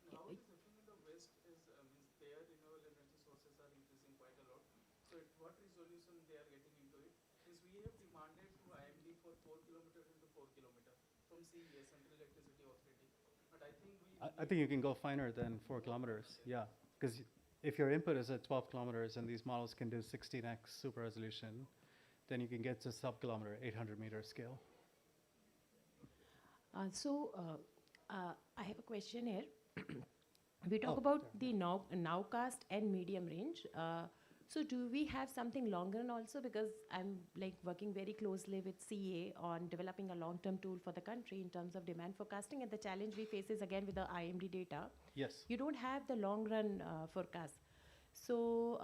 And how it is happening in the West is means their renewable energy sources are increasing quite a lot. So at what resolution they are getting into it? Means we have demanded to IMD for 4 kilometer into 4 kilometer from CEA, Central Electricity Authority. But I think we I think you can go finer than 4 kilometers. Yeah, because if your input is at 12 kilometers and these models can do 16x super resolution, then you can get to sub-kilometer, 800-meter scale. I have a question here. We talk Oh, about sorry, the nowcast and medium range. So do we have something long run also? Because I'm like working very closely with CA on developing a long-term tool for the country in terms of demand forecasting. And the challenge we face is again with the IMD data. Yes. You don't have the long run forecast. So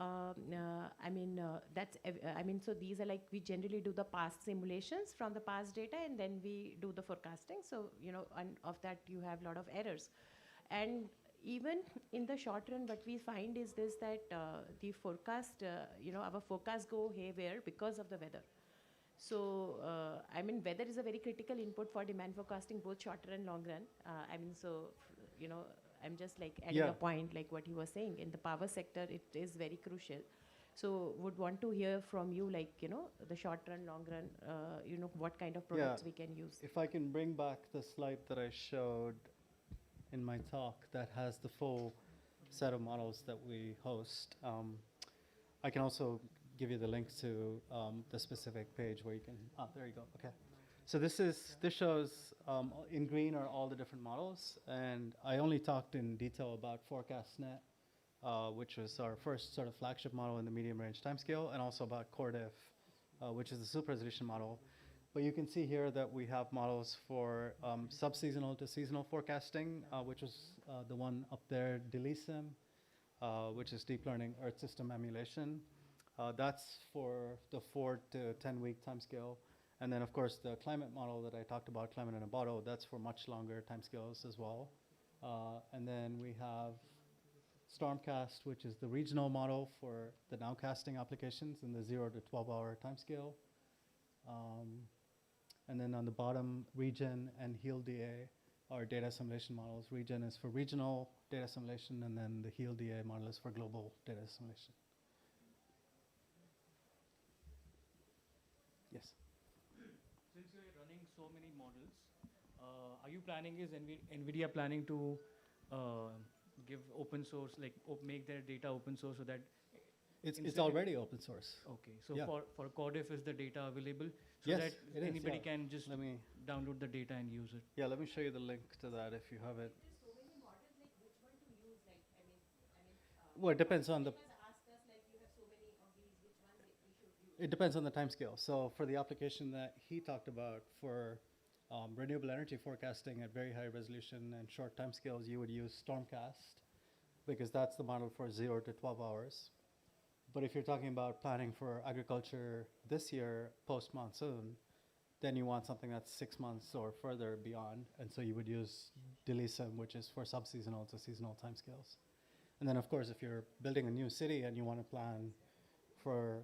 so these are like we generally do the past simulations from the past data and then we do the forecasting. So and of that you have a lot of errors, and even in the short run, what we find is this that the forecast, our forecasts go haywire because of the weather. So, weather is a very critical input for demand forecasting, both shorter and long run. I'm just like adding Yeah. a point, like what he was saying. In the power sector, it is very crucial. So, would want to hear from you, like, the short run, long run, what kind of products we can use. If I can bring back the slide that I showed in my talk that has the full set of models that we host. I can also give you the link to the specific page where you can. There you go. Okay. So this shows in green are all the different models, and I only talked in detail about ForecastNet, which was our first sort of flagship model in the medium range timescale, and also about CoreDiff, which is the super resolution model. But you can see here that we have models for sub-seasonal to seasonal forecasting, which is the one up there, DELISIM, which is deep learning Earth system emulation. That's for the 4 to 10 week timescale. And then, of course, the climate model that I talked about, climate in a bottle, that's for much longer timescales as well. And then we have Stormcast, which is the regional model for the nowcasting applications in the 0 to 12-hour timescale. And then on the bottom, Region and HEAL-DA are data simulation models. Region is for regional data simulation, and then the HEAL-DA model is for global data simulation. Yes. Since you're running so many models, are you planning, is NVIDIA planning to give open source, like make their data open source so that It's already open source. Okay, so Yeah. for CoreDiff is the data available so Yes, that it is, anybody yeah. can just download the data and use it? Yeah, let me show you the link to that if you have it. So many models, like which one to use? Like, Well, it depends on the. asked us, like, you have so many of these, which ones we should use? It depends on the time scale. So for the application that he talked about for renewable energy forecasting at very high resolution and short time scales, you would use Stormcast because that's the model for 0 to 12 hours. But if you're talking about planning for agriculture this year, post-monsoon, then you want something that's 6 months or further beyond. And so you would use DELISIM, which is for sub-seasonal to seasonal timescales. And then, of course, if you're building a new city and you want to plan for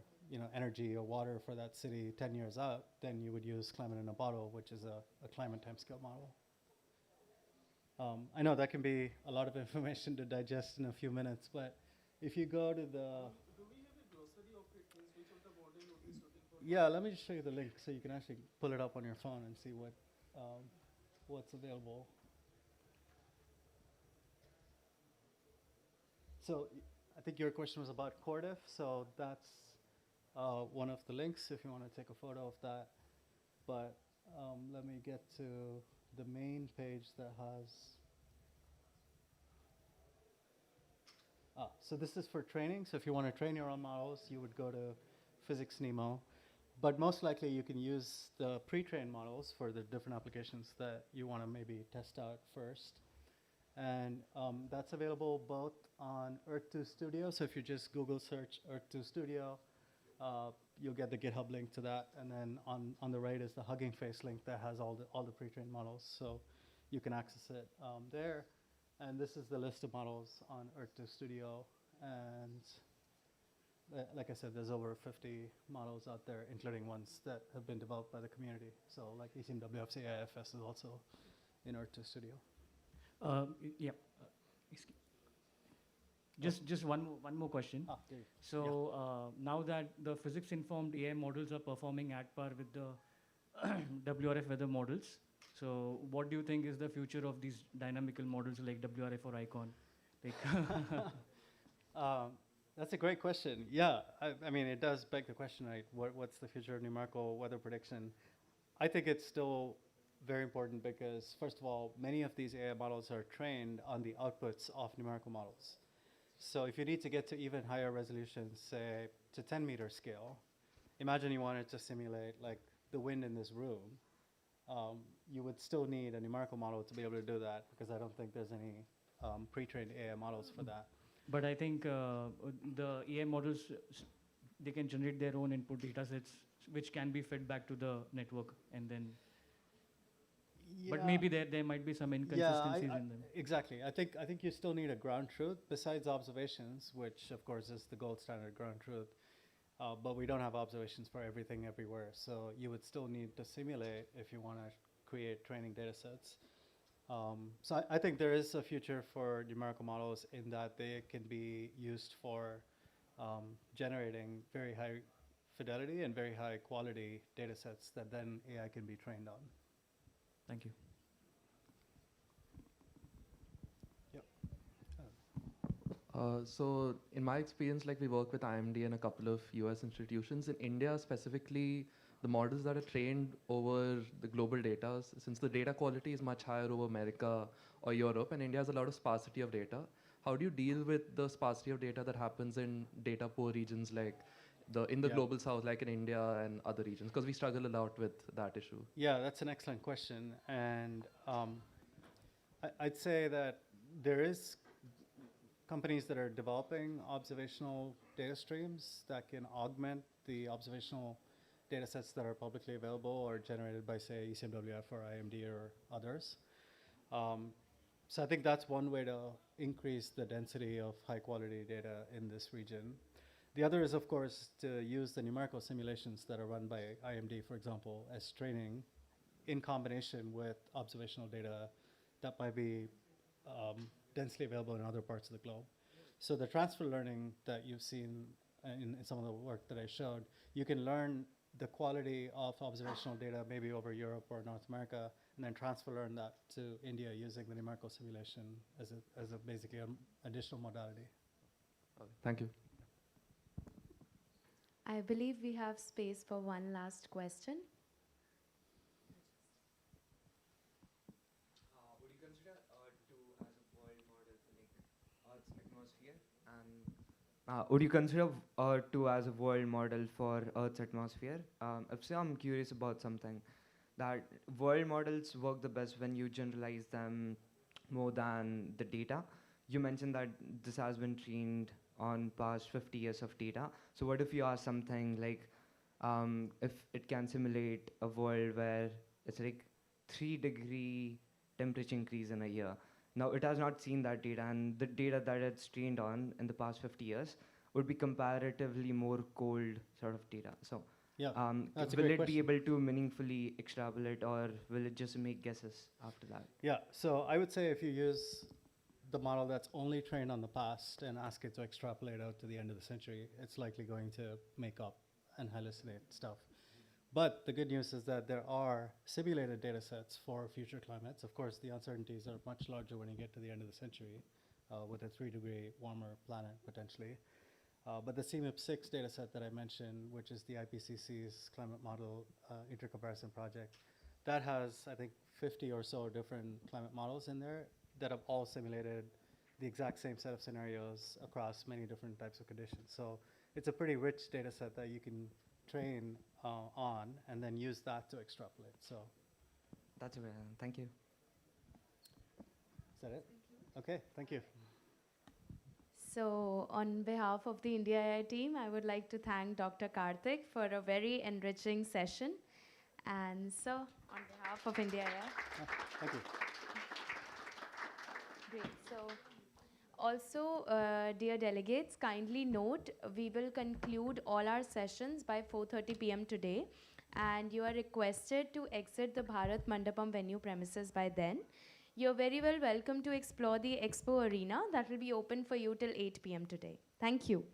energy or water for that city 10 years out, then you would use climate in a bottle, which is a climate timescale model. I know that can be a lot of information to digest in a few minutes, but if you go to the... do we have a glossary of it? Means which of the model would be suiting for? Yeah, let me just show you the link so you can actually pull it up on your phone and see what's available. So I think your question was about CoreDiff, so that's one of the links if you want to take a photo of that. But let me get to the main page that has... so this is for training. So if you want to train your own models, you would go to Physics Nemo. But most likely you can use the pre-trained models for the different applications that you want to maybe test out first. And that's available both on Earth2 Studio. So if you just Google search Earth2 Studio, you'll get the GitHub link to that. And then on the right is the Hugging Face link that has all the pre-trained models. So you can access it there. And this is the list of models on Earth2 Studio. And like I said, there's over 50 models out there, including ones that have been developed by the community. So like ECMWF's AIFS is also in Earth2 Studio. Yeah. Excuse- Just one more question. There you So now that the physics-informed AI models are performing at par with the WRF weather models, so what do you think is the future of these dynamical models like WRF or ICON? Like That's a great question. Yeah, I mean, it does beg the question, right? What's the future of numerical weather prediction? I think it's still very important because, first of all, many of these AI models are trained on the outputs of numerical models. So if you need to get to even higher resolutions, say to 10-meter scale, imagine you wanted to simulate like the wind in this room. You would still need a numerical model to be able to do that because I don't think there's any pre-trained AI models for that. But I think the AI models, they can generate their own input data sets, which can be fed back to the network, and then. But maybe there might be some inconsistencies in them. Exactly. I think you still need a ground truth besides observations, which of course is the gold standard ground truth. But we don't have observations for everything everywhere, so you would still need to simulate if you want to create training data sets. So I think there is a future for numerical models in that they can be used for generating very high fidelity and very high quality data sets that then AI can be trained on. Thank you. So in my experience, like we work with IMD and a couple of US institutions. In India specifically, the models that are trained over the global data, since the data quality is much higher over America or Europe, and India has a lot of sparsity of data. How do you deal with the sparsity of data that happens in data poor regions like in the global south, like in India and other regions? Because we struggle a lot with that issue. Yeah, that's an excellent question. And I'd say that there is companies that are developing observational data streams that can augment the observational data sets that are publicly available or generated by, say, ECMWF or IMD or others. So I think that's one way to increase the density of high-quality data in this region. The other is, of course, to use the numerical simulations that are run by IMD, for example, as training in combination with observational data that might be densely available in other parts of the globe. So the transfer learning that you've seen in some of the work that I showed, you can learn the quality of observational data maybe over Europe or North America, and then transfer learn that to India using the numerical simulation as a basically an additional modality. Okay, thank you. I believe we have space for one last question. Would you consider Earth-2 as a world model for like Earth's atmosphere? And would you consider Earth-2 as a world model for Earth's atmosphere? So I'm curious about something. That world models work the best when you generalize them more than the data. You mentioned that this has been trained on past 50 years of data. So what if you ask something like, if it can simulate a world where it's like 3-degree temperature increase in a year. Now it has not seen that data, and the data that it's trained on in the past 50 years would be comparatively more cold sort of data. So Yeah, that's a will great it be question. able to meaningfully extrapolate, or will it just make guesses after that? Yeah, so I would say if you use the model that's only trained on the past and ask it to extrapolate out to the end of the century, it's likely going to make up and hallucinate stuff. But the good news is that there are simulated data sets for future climates. Of course, the uncertainties are much larger when you get to the end of the century with a 3-degree warmer planet potentially. But the CMIP6 data set that I mentioned, which is the IPCC's climate model intercomparison project, that has, I think, 50 or so different climate models in there that have all simulated the exact same set of scenarios across many different types of conditions. So it's a pretty rich data set that you can train on and then use that to extrapolate. So That's it. Thank you. is that it? Okay, thank you. So, on behalf of the India AI team, I would like to thank Dr. Karthik for a very enriching session. And so, on behalf of India AI, Thank you. great. So, also, dear delegates, kindly note we will conclude all our sessions by 4:30 p.m. today, and you are requested to exit the Bharat Mandapam venue premises by then. You're very well welcome to explore the expo arena that will be open for you till 8 p.m. today. Thank you.